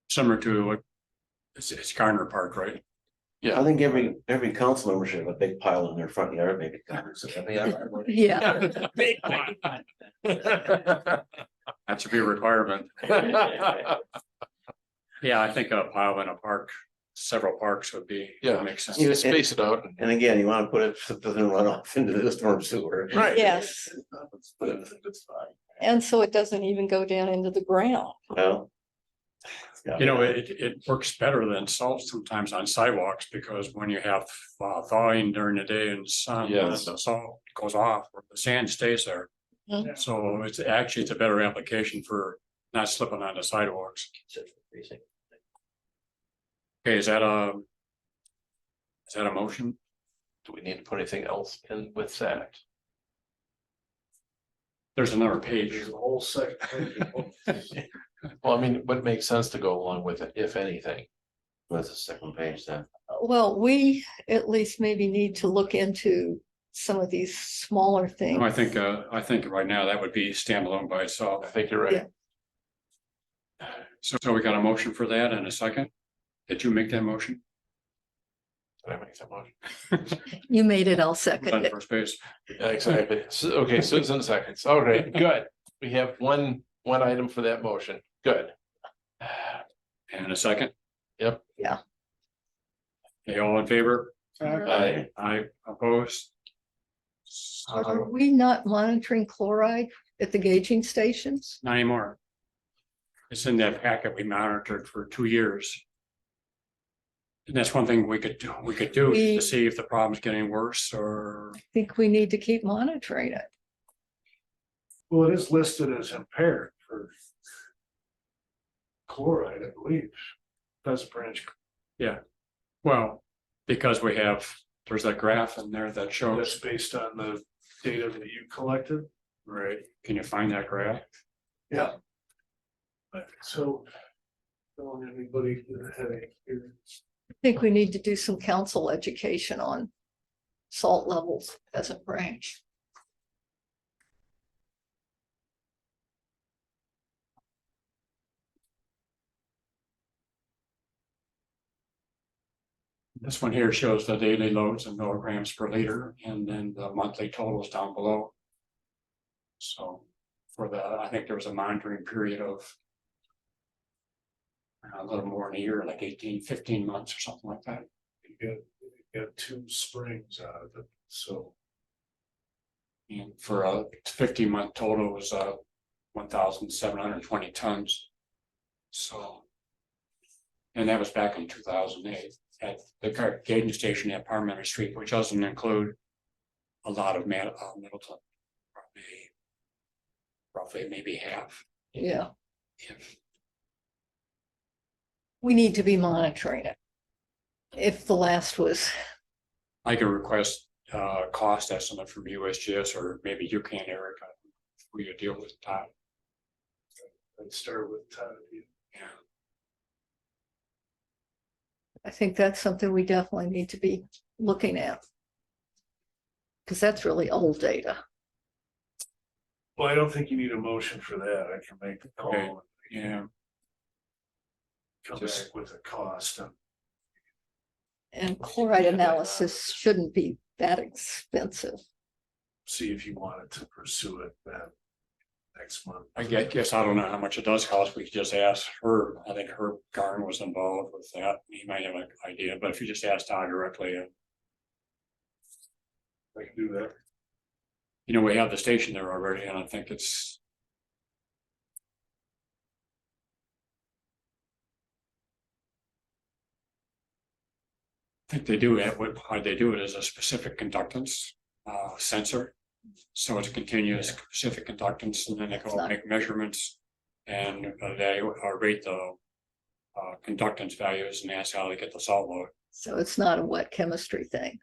Similar to what, it's Garner Park, right? I think every council member should have a big pile in their front yard, maybe. yeah. That should be a requirement. Yeah, I think a pile in a park, several parks would be, Yeah. makes sense. You space it out. And again, you wanna put it, so it doesn't run off into the storm sewer. Right. Yes, That's fine. and so it doesn't even go down into the ground. Well. You know, it works better than salt sometimes on sidewalks because when you have thawing during the day and sun, Yes. the salt goes off, or the sand stays there. Mhm. So it's a better application for not slipping on the sidewalks. Okay, is that a motion? do we need to put anything else in with that? There's another page. There's a whole second. Well, I mean, what makes sense to go along with it, if anything? What's the second page then? Well, we at least maybe need to look into some of these smaller things. I think right now that would be standalone by I itself. think you're right. Yeah. So we got a motion for that and a second. Did you make that motion? Did I make that motion? You made it, I'll second On it. first base. Yeah, exactly. Okay, Susan seconds. All right, good. We have one item for that motion. Good. And a second. Yep. Yeah. Okay, all in favor? Aye. I oppose. Are we not monitoring chloride at the gauging stations? Not anymore. It's in that packet we monitored for 2 years. And that's one thing we could do to see if the problem's getting worse or, I think we need to keep monitoring it. Well, it is listed as impaired for chloride, I believe. Pheasant Branch, well, because there's that graph in there that that's shows. based on the data that you collected. Right. Can you find that graph? Yeah. So, don't want anybody get a headache here. I think we need to do some council education on salt levels as a branch. This one here shows the daily loads in milligrams per liter and then the monthly totals down below. So for I think there was a monitoring period of a little more than a year, like 15 months or something like that. You get 2 springs out of it, so. And for a 15-month total was 1,720 tons. So. And that was back in 2008 at the gauging station at Parliamentary Street, which doesn't include a lot of Middleton. Roughly maybe half. Yeah, If we need to be monitoring it. If the last was, I could request cost estimate from USGS or maybe you can, Eric, for you to deal with Todd. Let's start with Todd. Yeah. I think that's something we definitely need to be looking at. Because that's really old data. Well, I don't think you need a motion for that. I can make the call. Okay. and Yeah. Come Just- back with a cost. And chloride analysis shouldn't be that expensive. See if you wanted to pursue it next month. I guess I don't know how much it does cost. We could just ask her. I think Herb Garn was involved with that. He might have an idea, but if you just ask Todd directly, I can do that. you know, we have the station there already, and I think it's. I think they do it, how they do it is a specific conductance sensor. So it's a continuous specific conductance, and then they go and make measurements. And they rate the conductance values and ask how they get the salt load. So it's not a wet chemistry thing.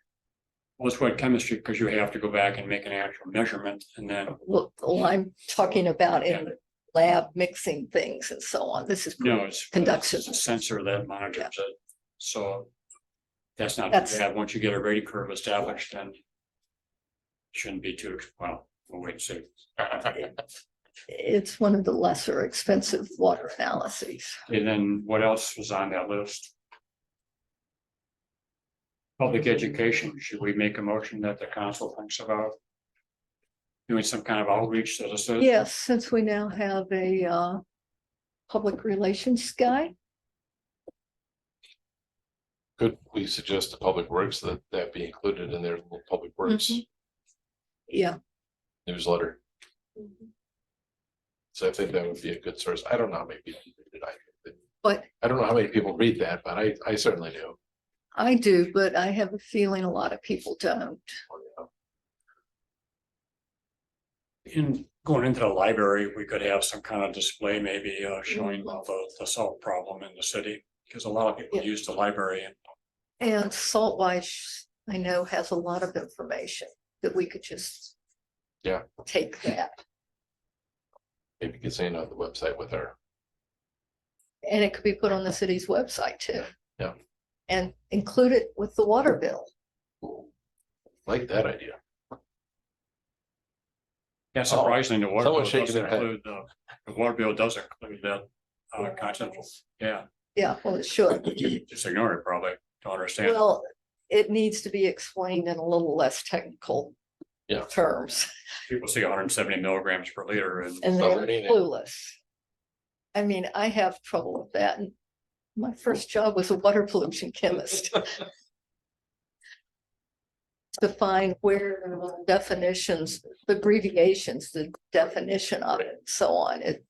Well, it's wet chemistry because you have to go back and make an actual measurement and then. Well, I'm talking about in lab mixing things and so on. This is. No, it's Conduction. a sensor that monitors it. So that's not That's- too bad. Once you get a rating curve established, then shouldn't be too, well, we'll wait and see. It's one of the lesser expensive water analyses. And then what else was on that list? Public education, should we make a motion that the council thinks about doing some kind of outreach to the citizens? Yes, since we now have a public relations guy. Could we suggest to Public Works that be included in their Public Works Yeah. newsletter? So I think that would be a good source. I don't know how many people read it. But I don't know how many people read that, but I certainly do. I do, but I have a feeling a lot of people don't. In going into the library, we could have some kind of display, maybe showing the salt problem in the city. Because a lot of people Yeah. use the library and And salt wash I know has a lot of information that we could just. Yeah. Take that, Maybe get something on the website with her. and it could be put on the city's website too. Yeah. And include it with the water bill. Like that idea. Yeah, surprisingly, the water bill Someone's shaking doesn't their head. include, the water bill does include that, concept. Yeah, Yeah, well, it should. just ignore it probably, don't understand. Well, it needs to be explained in a little less technical. Yeah. Terms, People see 170 milligrams per liter and and Well, they're I mean, clueless. I mean, I have trouble with that, and my first job was a water pollution chemist. To find where the little definitions, the abbreviations, the definition of it, and so on, it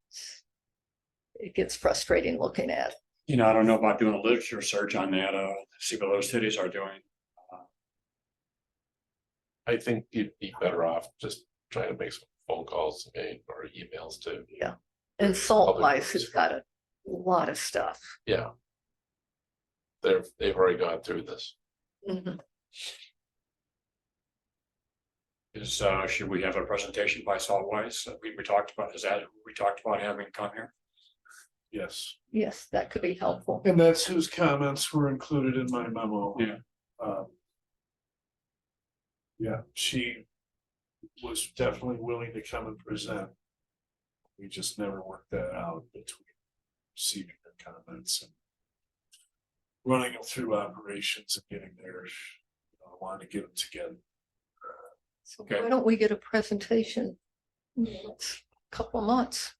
gets frustrating looking at. you know, I don't know about doing a literature search on that, see what those cities are doing. I think you'd be better off just trying to make some phone calls or emails to. And Salt Public Life Works. has got a lot of stuff. Yeah. They've already gone through this. Mhm. Should we have a presentation by Saltwise? We talked about, is that, who we talked about having come here? Yes, Yes, that could be helpful. and that's whose comments were included in my memo. Yeah. Yeah, she was definitely willing to come and present. We just never worked that out between receiving her comments and running them through operations and getting there. I wanted to get them together. So Okay. why don't we get a presentation? in the next couple of months.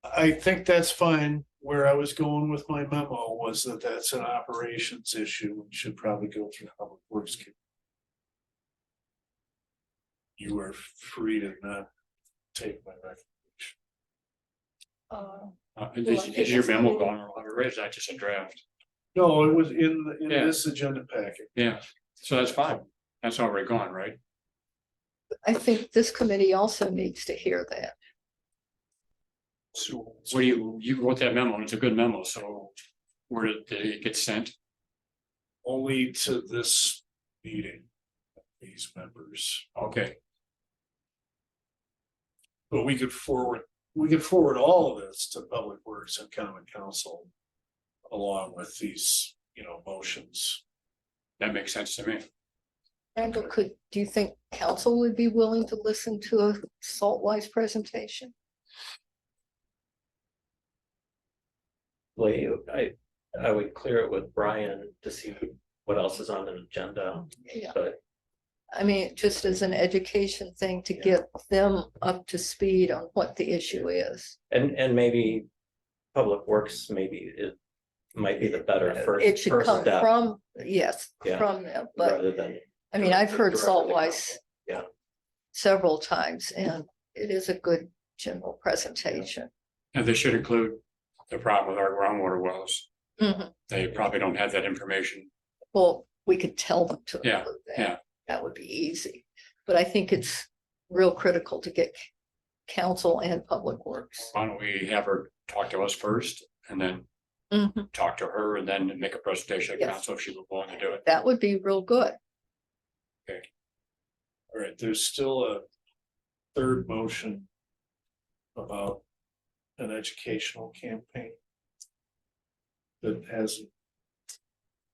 I think that's fine. Where I was going with my memo was that that's an operations issue and should probably go through Public Works. You are free to not take my recommendation. Is your memo gone or is that just a draft? No, it was in Yeah. this agenda packet. Yeah, so that's fine. That's already gone, right? I think this committee also needs to hear that. So what do you wrote that memo, and it's a good memo, so where did it get sent? Only to this meeting, these members, Okay, but we could forward all of this to Public Works and Common Council. Along with these, motions. that makes sense to me. Randall, do you think council would be willing to listen to a Saltwise presentation? Well, I would clear it with Brian to see what else is on an agenda, Yeah, but I mean, just as an education thing to get them up to speed on what the issue is. and maybe Public Works, maybe it might be the better It should first come step from, yes, Yeah. from them, but rather than. I mean, I've heard directly Saltwise. Yeah. Several times, and it is a good general presentation. And they should include the problem with our groundwater wells. Mhm. They probably don't have that information. Well, we could tell them to Yeah, include that. yeah. That would be easy, but I think it's real critical to get council and Public Works. Why don't we have her talk to us first and then Mhm. talk to her and then make a presentation to Yes. council if she was willing to do it? That would be real good. All right, there's still a third motion. About an educational campaign. That hasn't.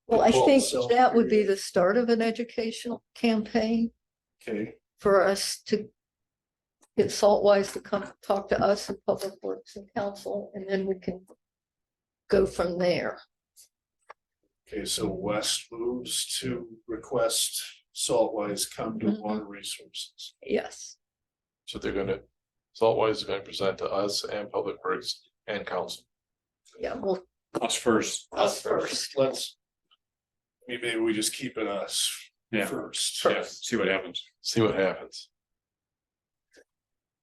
Well, I Well, think so- that would be the start of an educational campaign Okay, for us to get Saltwise to come talk to us and Public Works and Council, and then we can go from there. okay, so West moves to request Saltwise come to Mhm. Water Resources. Yes, So Saltwise is going to present to us and Public Works and Council. yeah, well, Us first. us first. Let's. Maybe we just keep it us Yeah. first. Yeah, see what happens. See what happens.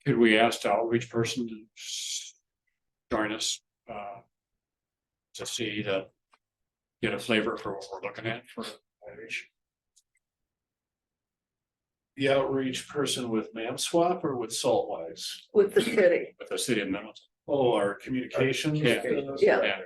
Could we ask the outreach person to join us? To see get a flavor for what we're looking at for outreach? The outreach person with MAMSWAP or with Saltwise? With the city. With the city of Middleton. Oh, our communications. Yeah. Yeah. Yeah.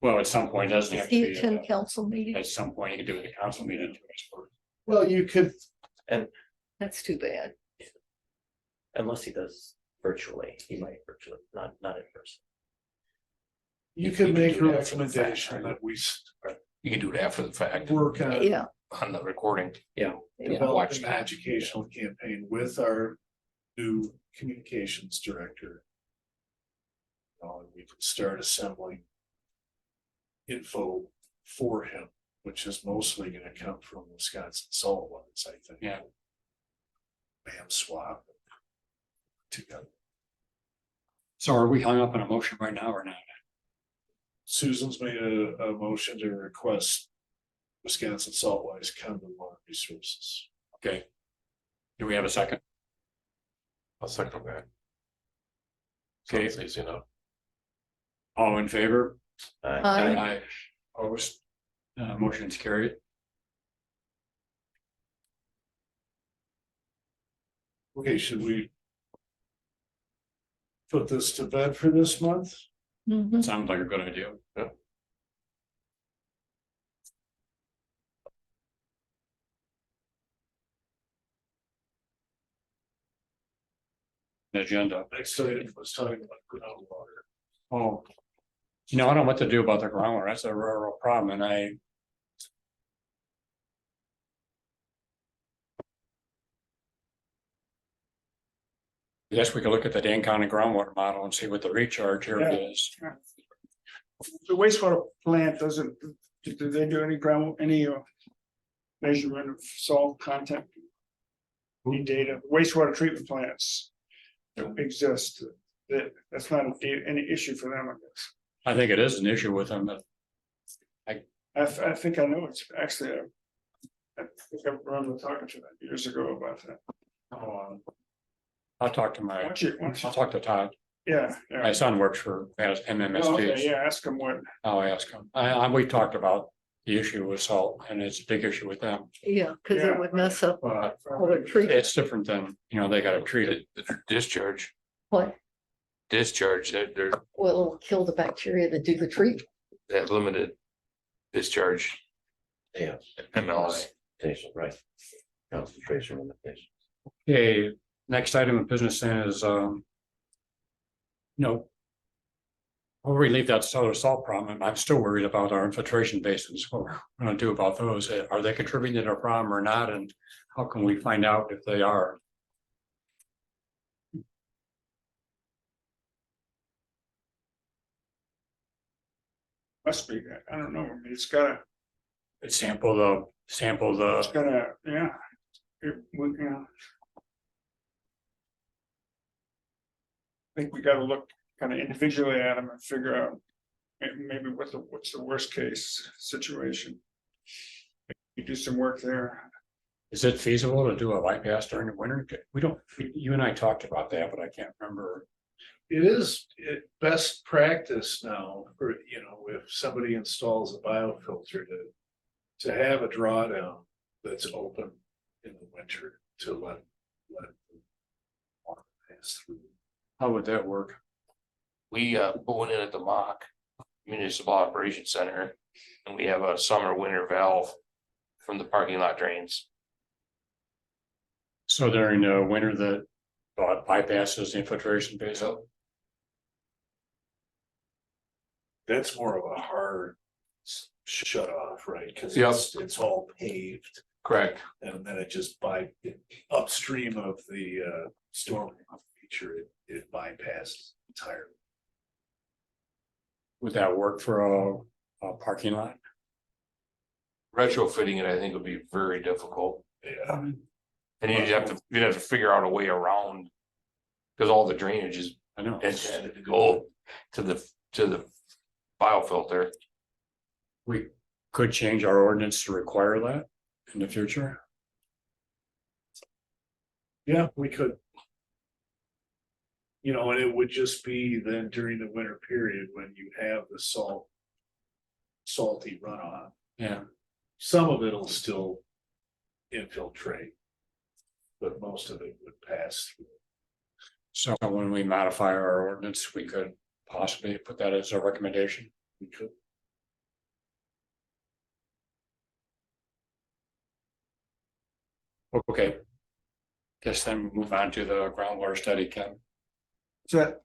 Well, at some point, it doesn't Does have to he be, attend council meetings? at some point, you can do it at the council meeting. I suppose. Well, you could, That's too bad. Unless he does virtually, he might virtually, not in person. you could You can make a do that after the fact, recommendation right? that we You can do it after the fact work on Yeah, on the recording. yeah. developing an educational campaign with our new communications director. And we could start assembling info for him, which is mostly gonna come from Wisconsin Salt Ones, I think. Yeah. BAM swap together. So are we hung up on a motion right now or not? Susan's made a motion to request Wisconsin Saltwise come to Water Resources. Okay. Do we have a second? I'll second that. Okay. Sounds easy enough. All in favor? Aye. Aye. Opposed? Motion's carried. Okay, should we put this to bed for this month? Mhm. Sounds like a good idea. Yeah. Agenda. Next item was talking about groundwater. Oh. You know, I don't know what to do about the groundwater. That's a real problem and I. Yes, we could look at the Dane County groundwater model and see what the recharge here Yeah. is. The wastewater plant doesn't, do they do any ground, any measurement of salt content? Any data, wastewater treatment plants don't exist, that's not any issue for them, I guess. I think it is an issue with them. I think I know it's actually, I think I remember talking to them years ago about that. I'll talk to my, Once you, I'll talk to Todd. yeah, My yeah. son works for Oh, okay, MMSD. yeah, ask them what, I'll ask him. We talked about the issue with salt and it's a big issue with them. Yeah, because Yeah. it would mess up But all the treatment. it's different than, you know, they gotta treat it. The discharge, What? there's Well, it'll kill the bacteria that do the treatment. that limited discharge Yeah. mLs. Right. Concentration limitation. Okay, next item of business then is, no. We'll relieve that solar salt problem. I'm still worried about our infiltration basins. What we're gonna do about those? Are they contributing to our problem or not? And how can we find out if they are? must be, I don't know, I mean, it's gotta, Sample the, it's gotta, yeah. Yeah. I think we gotta look kind of individually at them and figure out maybe what's the worst case situation. You do some work there. is it feasible to do a bypass during the winter? We don't, you and I talked about that, but I can't remember. It is best practice now for, you know, if somebody installs a biofilter to have a drawdown that's open in the winter to let the water pass through. How would that work? We put one in at the mock municipal operations center, and we have a summer winter valve from the parking lot drains. So during the winter, the bypasses the infiltration basin? That's more of a hard shut off, right? Cause Yep. it's all paved Correct. and then it just upstream of the storm feature, it bypasses entirely. Would that work for a parking lot? Retrofitting it, I think, would be very difficult, Yeah. and you'd have to figure out a way around. Because all the drainage is I know. intended to go to the biofilter. We could change our ordinance to require that in the future. Yeah, we could. You know, and it would just be then during the winter period when you have the salty runoff. Yeah, Some of it'll still infiltrate. But most of it would pass through. so when we modify our ordinance, we could possibly put that as a recommendation. We could. Okay. Guess then move on to the groundwater study, Ken. So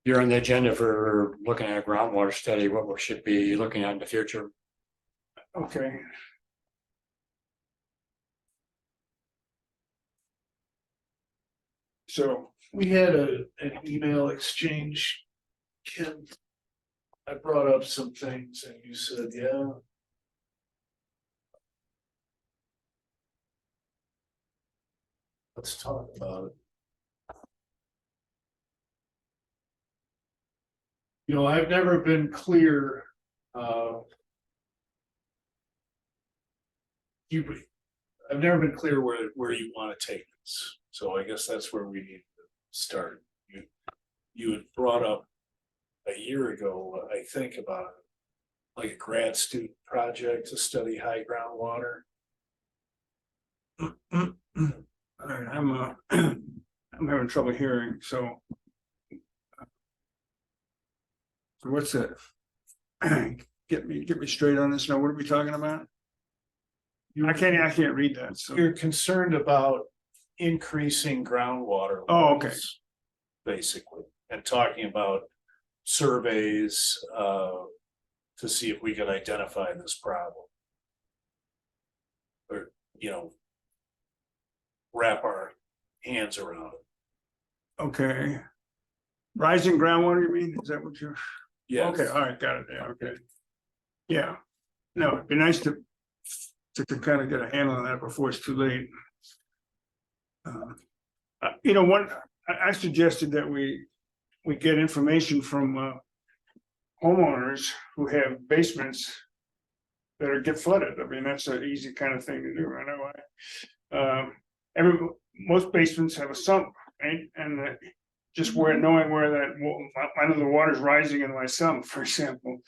You're on the agenda for looking at a groundwater study, what we should be looking at in the future. okay. So, We had an email exchange. Ken, I brought up some things and you said, yeah. Let's talk about it. You know, I've never been clear, I've never been clear where you want to take this, so I guess that's where we need to start. You had brought up a year ago, I think, about like a grad student project to study high groundwater. all right, I'm having trouble hearing, so. So what's that? Get me straight on this now. What are we talking about? I can't read that, so. You're concerned about increasing groundwater. Oh, okay. levels, basically, and talking about surveys, to see if we can identify this problem. Or, you know, wrap our hands around it. Okay. Rising groundwater, you mean? Is that what you're? Yeah. Okay, all right, got it, yeah, okay. Yeah, no, it'd be nice to kind of get a handle on that before it's too late. You know, I suggested that we get information from homeowners who have basements that get flooded. I mean, that's an easy kind of thing to do, I know. Most basements have a sump, right? And just knowing where I know the water's rising in my sump, for example.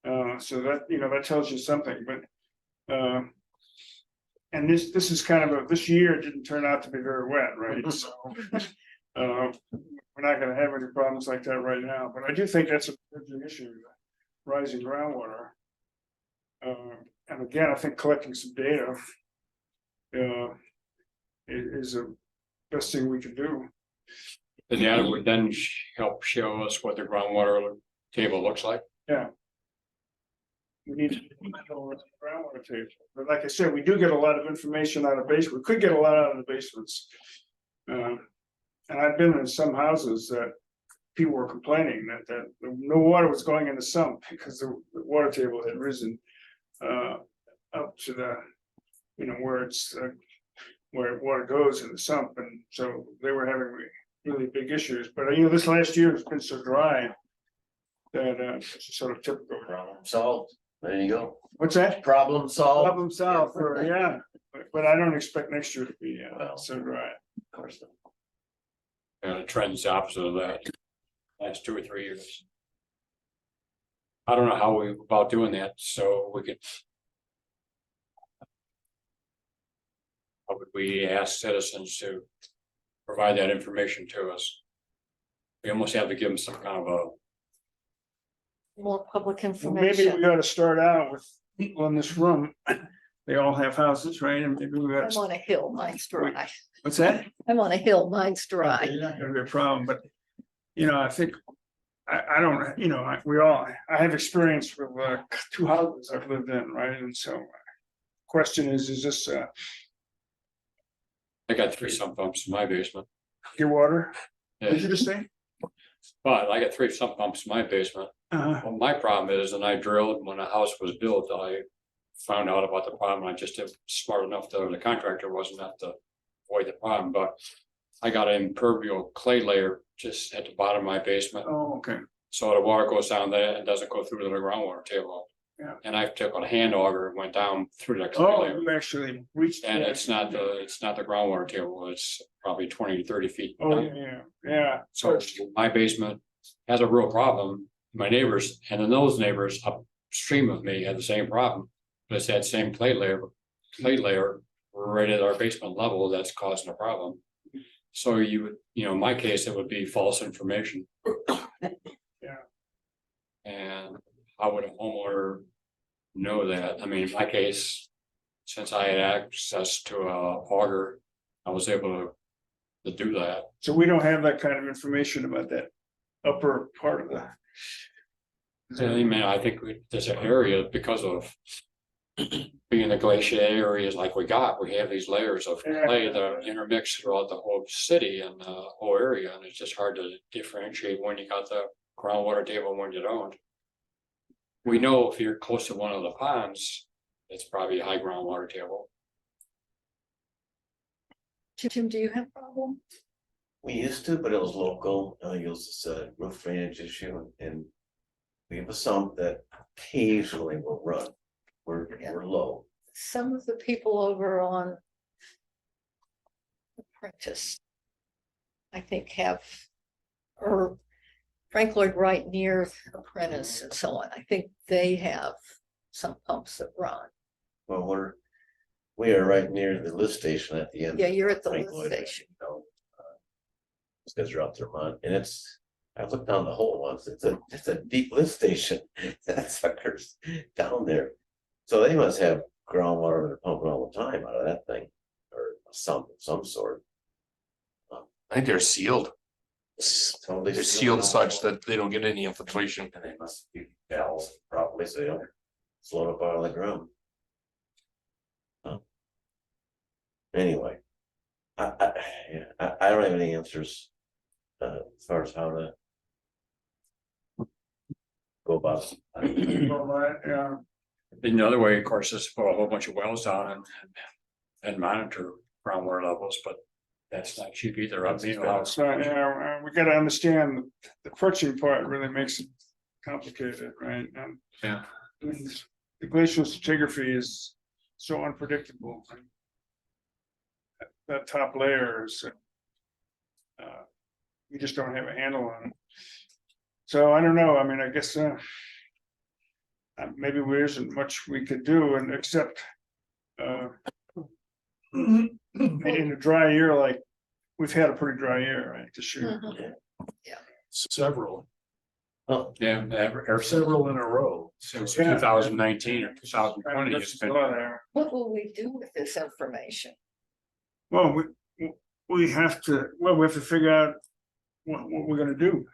So that, you know, that tells you something, but and this is kind of this year didn't turn out to be very wet, right? So we're not gonna have any problems like that right now, but I do think that's a big issue, rising groundwater. And again, I think collecting some data is the best thing we can do. The data would then help show us what the groundwater table looks like. Yeah. We need to know what the groundwater table, but like I said, we do get a lot of information out of basement. We could get a lot out of the basements. And I've been in some houses that people were complaining that no water was going in the sump because the water table had risen up to the, you know, where it's where water goes in the sump, and so they were having really big issues. But you know, this last year has been so dry that it's sort of typical. Problem solved. There you go. What's that? Problem solved. Problem solved for, yeah, but I don't expect next year to be Well. so dry. Of course. And the trend's opposite of that. Last 2 or 3 years. I don't know how we about doing that, so we could. How would we ask citizens to provide that information to us? We almost have to give them some kind of a. More public Well, maybe information. we ought to start out with people in this room. They all have houses, right? And maybe we I'm got, on a hill, mine's dry. what's that? I'm on a hill, mine's Okay, dry. you're not gonna be a problem, but, you know, I think, I don't, you know, I have experience with 2 houses I've lived in, right? And so, question is this I got 3 sump pumps in my basement. your water? Yeah. Did you just say? But I got 3 sump pumps in my basement. Well, my problem is, and I drilled when the house was built, I found out about the problem. I just didn't smart enough to, the contractor wasn't enough to avoid the problem, but I got an impermeable clay layer just at the bottom of my basement. Oh, okay. So the water goes down there and doesn't go through to the groundwater table. Yeah. And I took a hand auger and went down through that clay Oh, layer. you actually reached. And it's not the groundwater table, it's probably 20 to 30 feet. Oh, down. yeah. So my basement has a real problem. My neighbors, and then those neighbors upstream of me had the same problem. But it's that same clay layer right at our basement level that's causing a problem. So you know, in my case, it would be false information. Yeah. And how would a homeowner know that? I mean, in my case, since I had access to a auger, I was able to do that. So we don't have that kind of information about that upper part of the. I mean, I think there's an area because of being the glacier areas like we have these layers of clay that are intermixed throughout the whole city and the whole area, and it's just hard to differentiate when you got the groundwater table and when you don't. We know if you're close to one of the ponds, it's probably a high groundwater table. Jim, do you have a problem? We used to, but it was local, it was just a roof drainage issue, and we have a sump that occasionally will run. We're low. Some of the people over on Apprentice, I think have, or Frank Lloyd Wright near Apprentice and so on. I think they have some pumps that run. Well, we are right near the lift station at the end. Yeah, you're at the Frank lift Lloyd, station. you know, these guys are out there, man, and I looked down the hole once, it's a deep lift station, that sucker's down there. So they must have groundwater they're pumping all the time out of that thing, or some sort. I think they're sealed. Totally They're sealed such that they don't get any infiltration. And they must be valves properly, so they don't float up out of the ground. Anyway, I don't have any answers as far as how to go about it. Yeah, Another way, of course, is to put a whole bunch of wells down and monitor groundwater levels, but that's not cheap either. I mean, so, we gotta understand the friction part really makes it complicated, right? And yeah. the glacial stratigraphy is so unpredictable. That top layer is, we just don't have a handle on it. So I don't know, I mean, I guess, maybe there isn't much we could do and except, in a dry year, like, we've had a pretty dry year, right, this year. Mhm. Several, Yeah, several in a row. since Yeah. 2019 or 2020, it's been. What will we do with this information? Well, we have to figure out what we're gonna do.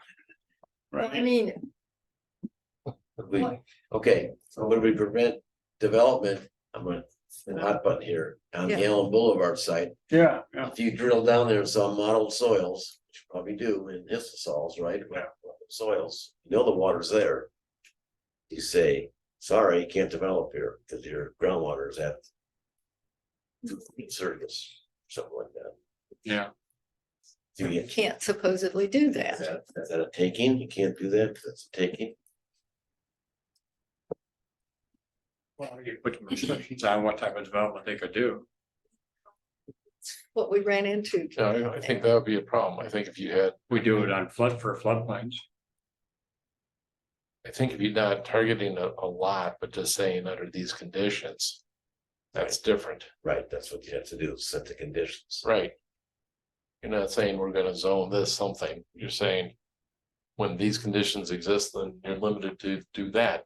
Well, I Right, mean, Okay, so when we prevent development, I'm gonna, the hot button here, on the Yeah. Allen Boulevard site. yeah, If you drill down there and saw modeled soils, which you probably do in soils, right? Yeah. Soils, you know the water's there. You say, sorry, you can't develop here because your groundwater is at surface, something like that. Yeah, Do you you- can't supposedly do Is that. that a taking? You can't do that, 'cause that's a taking. well, you put restrictions on what type of development they could do. What we ran into. Yeah, I think that would be a problem. I think if you had, We do it on floodplains. I think if you're not targeting a lot, but just saying under these conditions. That's different, Right, that's what you have to do, set the conditions. right? You're not saying we're gonna zone this something, you're saying. When these conditions exist, then you're limited to do that.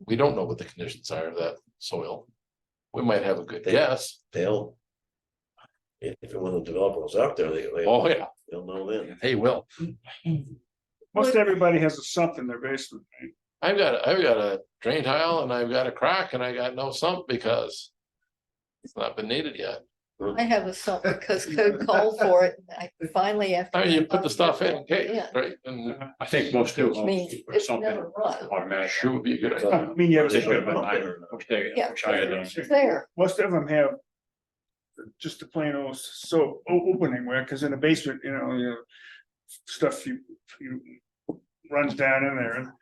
We don't know what the conditions are of that soil. We might have a good guess. They'll. If when the developer was out there, Oh, yeah, they'll know then. they will. most everybody has a sump in their basement, right? I've got a drain tile and I've got a crack and I got no sump because. It's not been needed yet. I have a sump because code called for it. And I finally after. I mean, you put the stuff in, okay, Yeah. right, and I think most do. Which means Put it's something never run. automatic. sure would be a good I idea. mean, you have They could have been a- like, Yeah. which I had done. It's there. most of them have. Just a plain old opening where, because in the basement, stuff you runs down in there.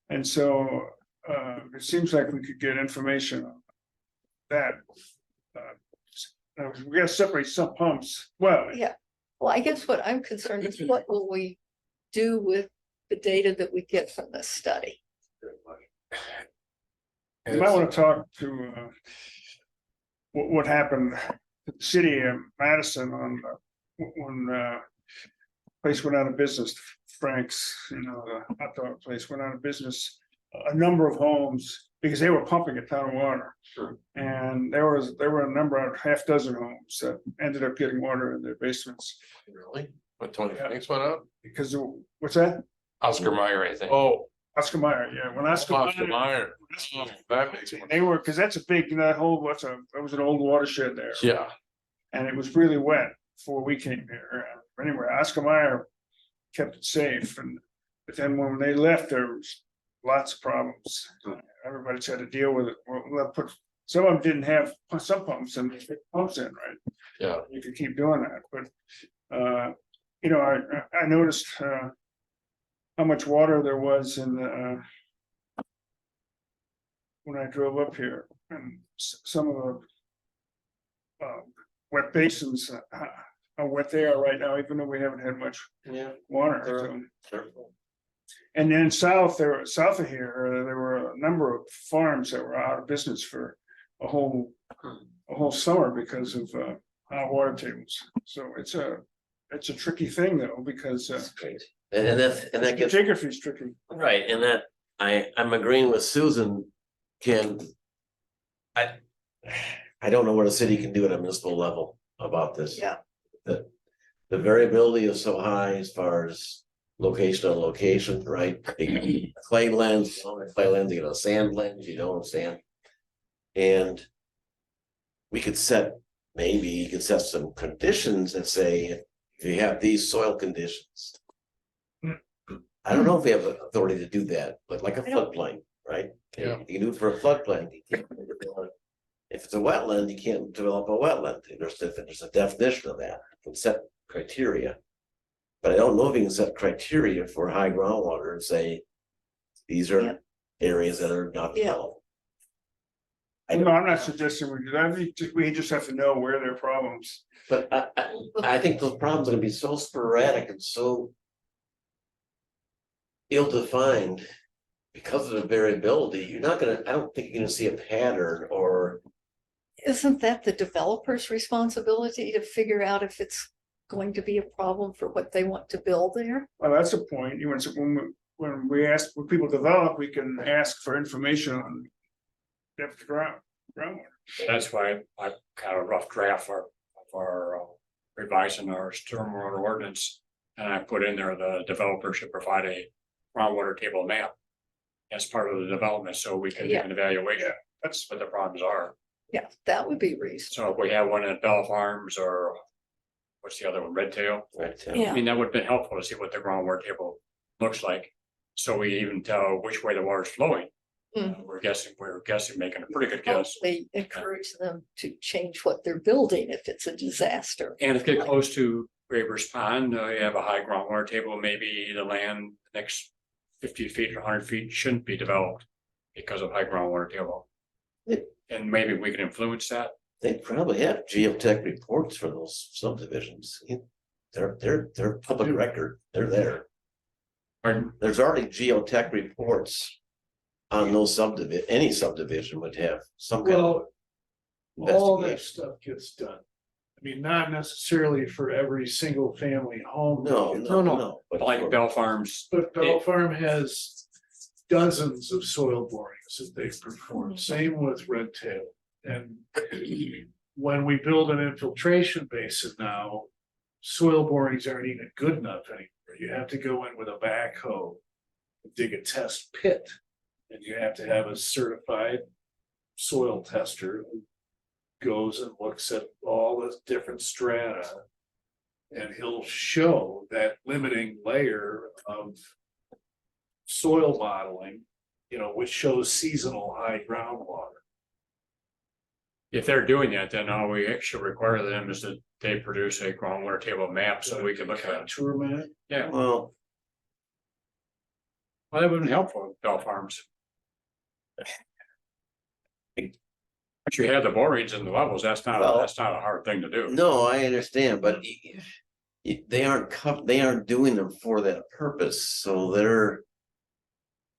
And so, it seems like we could get information on that. We gotta separate some pumps, well, Yeah. Well, I guess what I'm concerned is what will we do with the data that we get from this study? you might wanna talk to, what happened to the city of Madison on, when, place went out of business, Frank's, the hot dog place went out of business. a number of homes, because they were pumping a ton of water. Sure. And there were a number of half dozen homes that ended up getting water in their basements, Really? When Tony Franks went out? because what's that? Oscar Mayer, I think. Oh, Oscar Mayer, yeah, when Oscar Oscar Mayer, Mayer. Oh, that makes more. they were, because that's a big, that was an old watershed there. Yeah, And it was really wet before we came here. Anyway, Oscar Mayer kept it safe, but then when they left, there was lots of problems. Everybody's had to deal with it. Well, some of them didn't have some pumps and they put pumps in, right? yeah. You could keep doing that, but you know, I noticed how much water there was in the when I drove up here, and some of the wet basins, how wet they are right now, even though we haven't had much Yeah. water. So. And then south of here, there were a number of farms that were out of business for a whole summer because of high water tables. So it's a tricky thing though, because Great. And that gets, geography's tricky. right, and that, I'm agreeing with Susan, I don't know what a city can do at a municipal level about this. Yeah. The variability is so high as far as location on location, right? Clay lens, clay lens, you know, sand lens, you don't sand. And we could maybe you could set some conditions that say, if you have these soil conditions. I don't know if we have the authority to do that, but like a floodplain, right? Yeah. You can do it for a floodplain. You can't do it. If it's a wetland, you can't develop a wetland. There's a definition of that. You can set criteria. But I don't know if you can set criteria for high groundwater and say, these are areas that are not developed. No, I'm not suggesting we do that. We just have to know where there are problems. But I think those problems are gonna be so sporadic and so ill-defined because of the variability. I don't think you're gonna see a pattern or. Isn't that the developer's responsibility to figure out if it's going to be a problem for what they want to build there? Well, that's a point. When people develop, we can ask for information on depth of groundwater. That's why I got a rough draft of our revising our stormwater ordinance. And I put in there, the developer should provide a groundwater table map as part of the development, so we can do an evaluation. That's what the problems are. Yeah, that would be reasonable. So if we have one at Bell Farms or what's the other one, Red Tail? Right. Yeah. I mean, that would have been helpful to see what the groundwater table looks like. So we even tell which way the water's flowing. Mhm. We're guessing, making a pretty good guess. They encourage them to change what they're building if it's a disaster. And if you get close to Graber's Pond, you have a high groundwater table, maybe the land next 50 feet or 100 feet shouldn't be developed because of high groundwater table. And maybe we can influence that. They probably have geotech reports for those subdivisions. They're public record. They're there. Pardon? There's already geotech reports on those subdivision. Any subdivision would have some kind of Well, all that investigation. stuff gets done. I mean, not necessarily for every single family home. No. But Like for- Bell Farms, But Bell Farm has dozens of soil borings that they've performed, same with Red Tail. And when we build an infiltration basin now, soil borings aren't even good enough anymore. You have to go in with a backhoe, dig a test pit, and you have to have a certified soil tester who goes and looks at all the different strata. And he'll show that limiting layer of soil modeling, which shows seasonal high groundwater. if they're doing that, then all we should require them is that they produce a groundwater table map so we can look at it. Tour map. Yeah, Well, that would be helpful with Bell Farms. But you have the borings and the levels, that's not a hard thing to do. no, I understand, but they aren't doing them for that purpose. So they're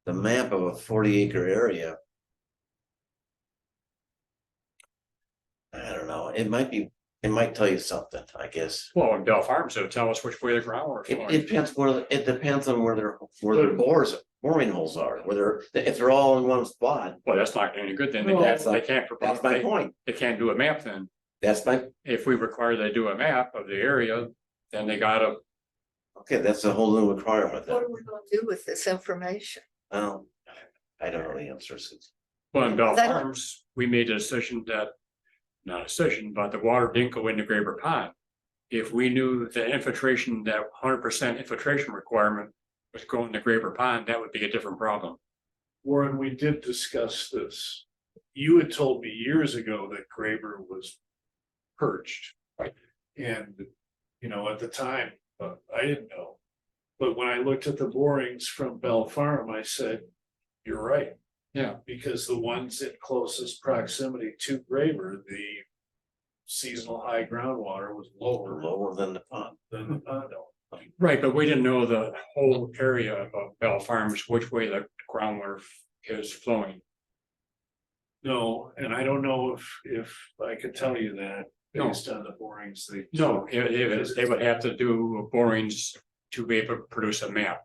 the map of a 40-acre area. I don't know. It might tell you something, I guess. Well, in Bell Farms, it'll tell us which way the groundwater is It flowing. depends on where their bores boring holes are, whether, if they're all in one spot. Well, that's not any good then. They No, can't, that's they not- can't, That's my they, point. they can't do a map then. That's my, If we require they do a map of the area, then they gotta, okay, that's a whole new requirement What then. are we gonna do with this information? Well, I don't know the answers. well, in Bell That- Farms, we made a decision that. Not a decision, but the water didn't go into Graber Pond. If we knew the infiltration, that 100% infiltration requirement was going to Graber Pond, that would be a different problem. Warren, we did discuss this. You had told me years ago that Graber was perched. Right. And, you know, at the time, I didn't know. But when I looked at the borings from Bell Farm, I said, you're right. Yeah. Because the ones in closest proximity to Graber, the seasonal high groundwater was Lower than the pond. than the pond. Right, but we didn't know the whole area of Bell Farms, which way the groundwater is flowing. No, and I don't know if I could tell you that No. based on the borings they. No, they would have to do borings to be able to produce a map.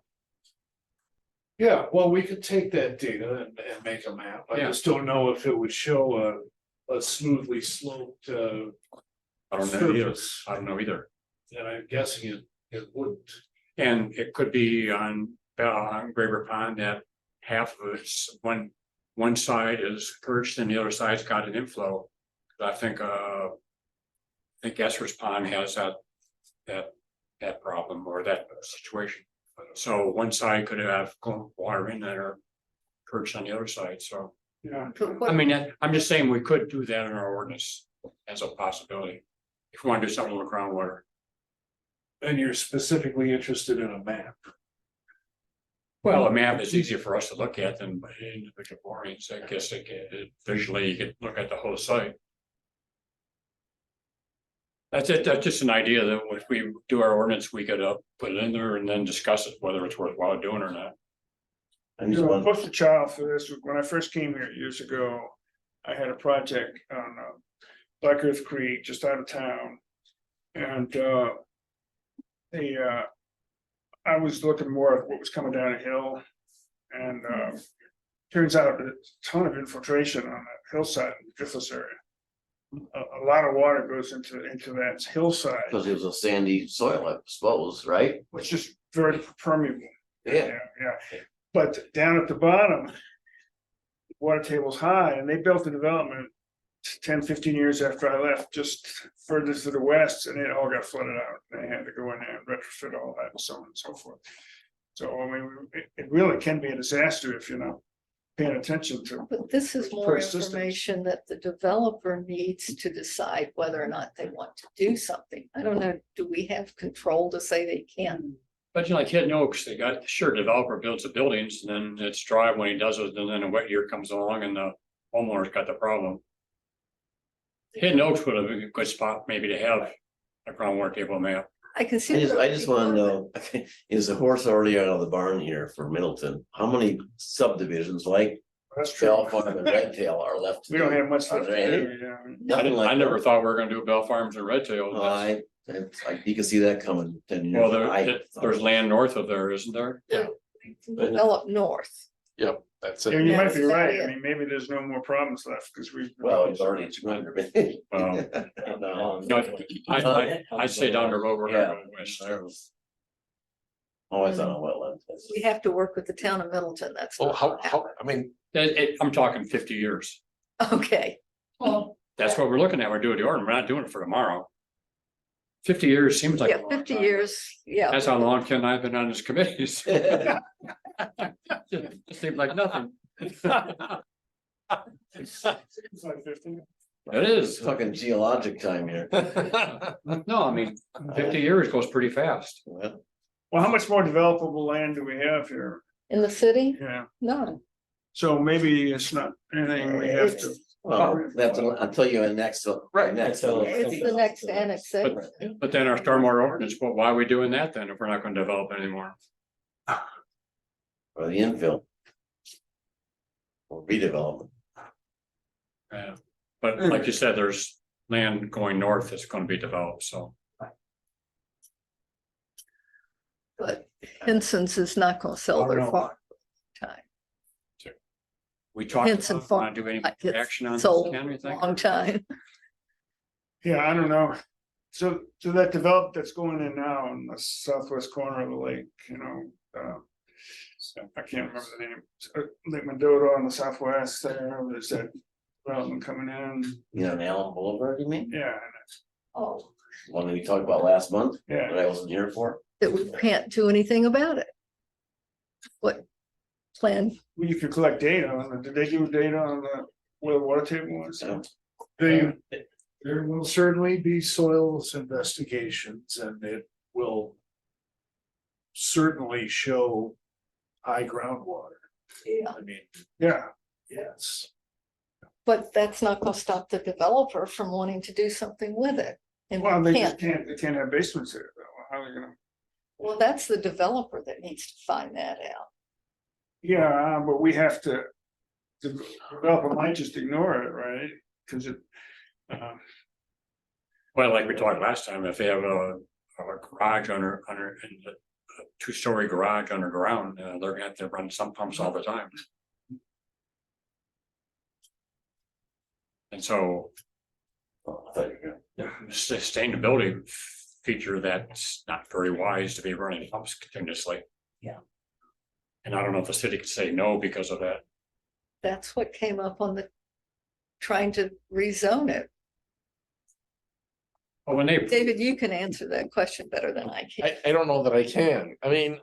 Yeah, well, we could take that data and make a map. I Yeah. just don't know if it would show a smoothly sloped I don't know either. surface. I don't know either. And I'm guessing it wouldn't. And it could be on Graber Pond that half of it's one side is perched and the other side's got an inflow. I think Esser's Pond has that problem or that situation. So one side could have water in there, perched on the other side, so. Yeah. But what- I mean, I'm just saying we could do that in our ordinance as a possibility. If we want to do something with groundwater. And you're specifically interested in a map. Well, a map is easier for us to look at than individual borings. I guess visually you could look at the whole site. That's it. That's just an idea that if we do our ordinance, we could put it in there and then discuss it, whether it's worthwhile doing or not. I You just know, want, poster child for this, when I first came here years ago, I had a project on Black Earth Creek, just out of town. And I was looking more at what was coming down a hill. And turns out a ton of infiltration on that hillside in the Driftless area. A lot of water goes into that hillside, because it was a sandy soil, I suppose, right? which is very permeable. Yeah. Yeah, but down at the bottom. Water table's high, and they built the development 10-15 years after I left, just further to the west, and it all got flooded out. They had to go in there and retrofit all that and so on and so forth. So I mean, it really can be a disaster if you're not paying attention to. But this is more First systems. information that the developer needs to decide whether or not they want to do something. I don't know, do we have control to say they can't? But you know, like Hidden Oaks, they got, sure, developer builds the buildings and then it's dry when he does it, and then a wet year comes along and the homeowner's got the problem. Hidden Oaks would have been a good spot maybe to have a groundwater table map. I can see. I just wanna know, is the horse already out of the barn here for Middleton? How many subdivisions like That's true. Bell Farm and Red Tail are left? to We don't do? have much Are left to there any? do, yeah. Nothing like I never that? thought we were gonna do Bell Farms and Red Tail. You can see that coming 10 years. Well, there's land north of there, isn't there? Develop north. Yep, that's Yeah, it. you Yeah, might be that's right. I it. mean, maybe there's no more problems left because we've. Well, it's already 200. Well, No. I'd say down the road, we're Yeah. gonna go west. Always on a wetland. We have to work with the town of Middleton, that's. Well, not how, gonna happen. I mean, I'm talking 50 years. Okay, That's what we're looking at. We're doing the order. We're not doing it for tomorrow. 50 years seems like. a yeah, long 50 time. years, yeah. That's how long Ken and I have been on this committee. So it seems like nothing. It's like 50. It is. Talking geologic time here. No, I mean, 50 years goes pretty fast. Well, Well, how much more developable land do we have here? In the city? Yeah, None. so maybe it's not anything we have to. well, that's until you annex. Right. Next. It's the next annexation. But then our stormwater ordinance, well, why are we doing that then if we're not going to develop anymore? Or the infill. Or redevelopment. Yeah. But like you said, there's land going north that's going to be developed, so. But Henson's is not gonna sell Oh, their no. farm. time. We talked Henson about, Farm, want to do any like, it's action on this, sold Ken, you think? Long time. Yeah, I don't know. So that development that's going in now in the southwest corner of the lake, I can't remember the name, Lake Mendota on the southwest there, there's that development coming in, You know, on Allen Boulevard, you mean? yeah, Oh, One that we talked about last month, yeah. that I wasn't here for. that we can't do anything about it. What plan? Well, you could collect data on it, did they do data on where the water table was? Yeah. There will certainly be soils investigations and it will certainly show high groundwater. Yeah. I mean, Yeah, yes. But that's not gonna stop the developer from wanting to do something with it. And well, we they just can't, they can't have basements there, though, how are they gonna? well, that's the developer that needs to find that out. Yeah, but we have to, the developer might just ignore it, right? Cause it. Well, like we talked last time, if they have a garage under, and a two-story garage underground, they're gonna have to run some pumps all the time. And so, sustainability feature that's not very wise to be running pumps continuously. Yeah. And I don't know if the city could say no because of that. That's what came up on the, trying to rezone it. Well, when they, David, you can answer that question better than I can. I don't know that I can. I mean,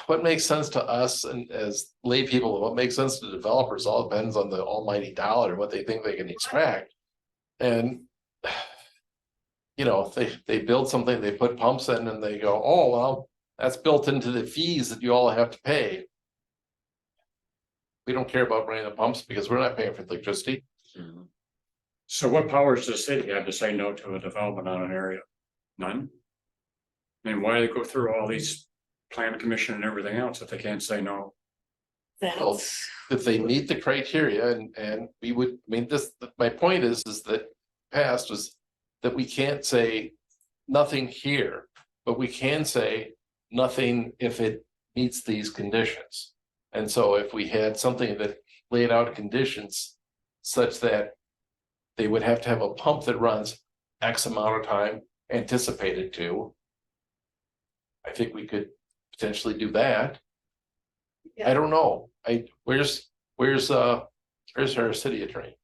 what makes sense to us and as lay people, what makes sense to developers, all depends on the almighty dollar and what they think they can extract. And they build something, they put pumps in and they go, oh, well, that's built into the fees that you all have to pay. We don't care about running the pumps because we're not paying for electricity. so what powers does the city have to say no to a development on an area? None? I mean, why do they go through all these plan commission and everything else if they can't say no? That's, If they meet the criteria and we would, I mean, my point is that past was that we can't say nothing here, but we can say nothing if it meets these conditions. And so if we had something that laid out conditions such that they would have to have a pump that runs X amount of time anticipated to, I think we could potentially do that. Yeah. I don't know. Where's our city attorney?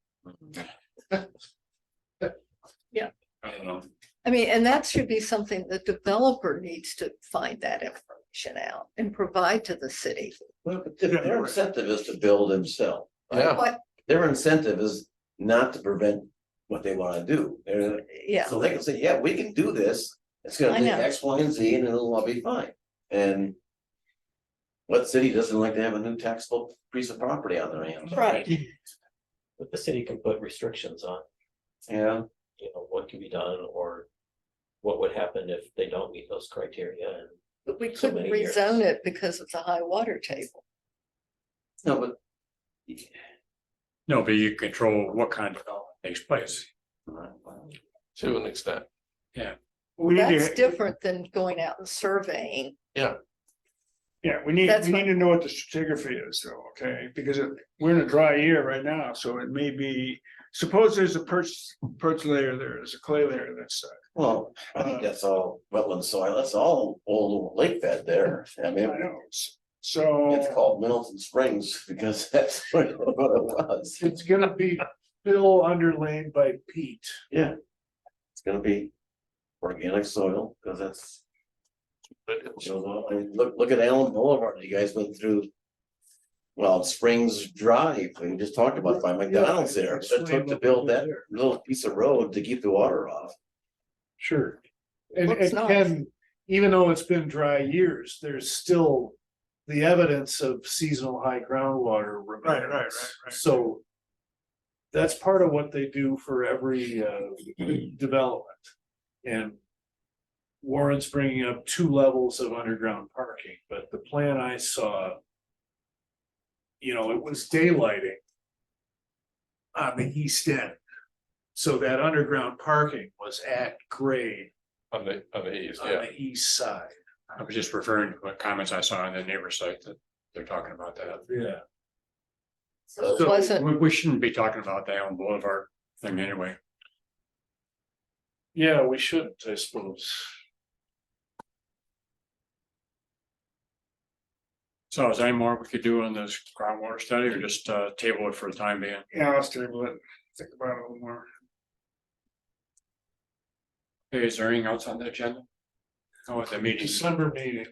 I don't know. I mean, and that should be something the developer needs to find that information out and provide to the city. Well, but their incentive is to build and sell. Yeah. What, Their incentive is not to prevent what they wanna do. yeah, So they can say, yeah, we can do this. It's gonna I take know. X, Y, and Z and it'll all be fine. And what city doesn't like to have a new taxable piece of property on their hands? right. But the city can put restrictions on, Yeah, what can be done or what would happen if they don't meet those criteria and. But we So couldn't many years. rezone it because of the high water table. no, but. No, but you control what kind of development takes place. To an extent. we need That's to, different than going out and surveying. yeah, we need That's what- to know what the stratigraphy is though, okay, because we're in a dry year right now, so it may be. Suppose there's a perch layer there's a clay layer that's, Well, I think that's all wetland soil. That's all old lake bed there. I I mean, know, so. it's called Middleton Springs because that's what it was. It's gonna be fill underlain by peat. Yeah. It's gonna be organic soil, because that's. I mean, look at Allen Boulevard, you guys went through. Well, Springs Drive, we just talked about by McDonald's there, it took to build that little piece of road to keep the water off. Sure. And Looks it nice. can, even though it's been dry years, there's still the evidence of seasonal high groundwater remains. Right. So that's part of what they do for every development. And Warren's bringing up 2 levels of underground parking, but the plan I saw, it was daylighting on the east end. So that underground parking was at grade On the east, on yeah. the east side. I was just referring to what comments I saw on the neighbor site that they're talking about that. Yeah. So it wasn't, We shouldn't be talking about that on Boulevard thing anyway. Yeah, we should, I suppose. So is there any more we could do on this groundwater study or just table it for the time being? Yeah, let's table it, think about it a little more. Okay, is there anything else on the agenda? Oh, the meeting. December meeting.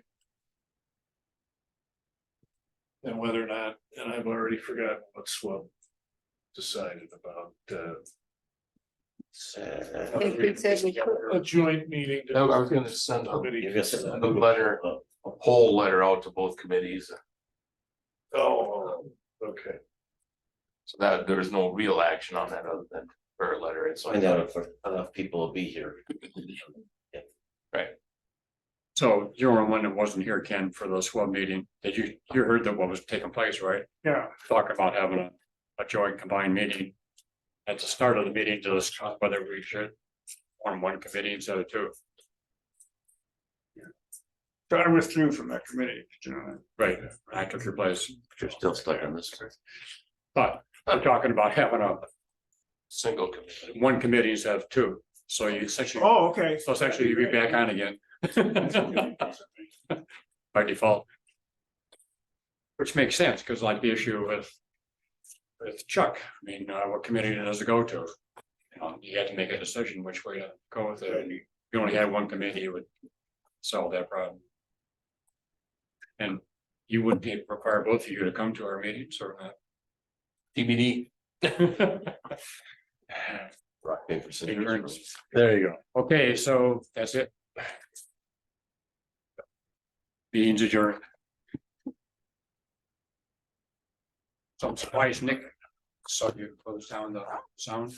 And whether or not, and I've already forgotten what's what decided about, I think we said we could. a joint meeting. to- I was gonna send Committee. You're gonna send a letter, a poll letter out to both committees, Oh, okay. so that there's no real action on that other than her letter. It's Find out if enough people will be here. So you're the one that wasn't here, Ken, for the SWAB meeting. Did you heard that what was taking place, right? Yeah, Talk about having a joint combined meeting. At the start of the meeting to discuss whether we should form one committee instead of two. so I withdrew from that committee, you know. Right, I took your place. You're still stuck on this. But I'm talking about having single committee. one committee instead of two. So you essentially, Oh, okay. so essentially you'd be back on again. By default. Which makes sense, because like the issue with Chuck, I mean, what committee does it go to? You know, you had to make a decision which way to go with it, and you only had one committee, it would solve that problem. And you would require both of you to come to our meetings or not? TBD. Rock, paper, scissors. There you go. Okay, so that's it. Meeting's adjourned. So twice, Nick. So you close down the sound.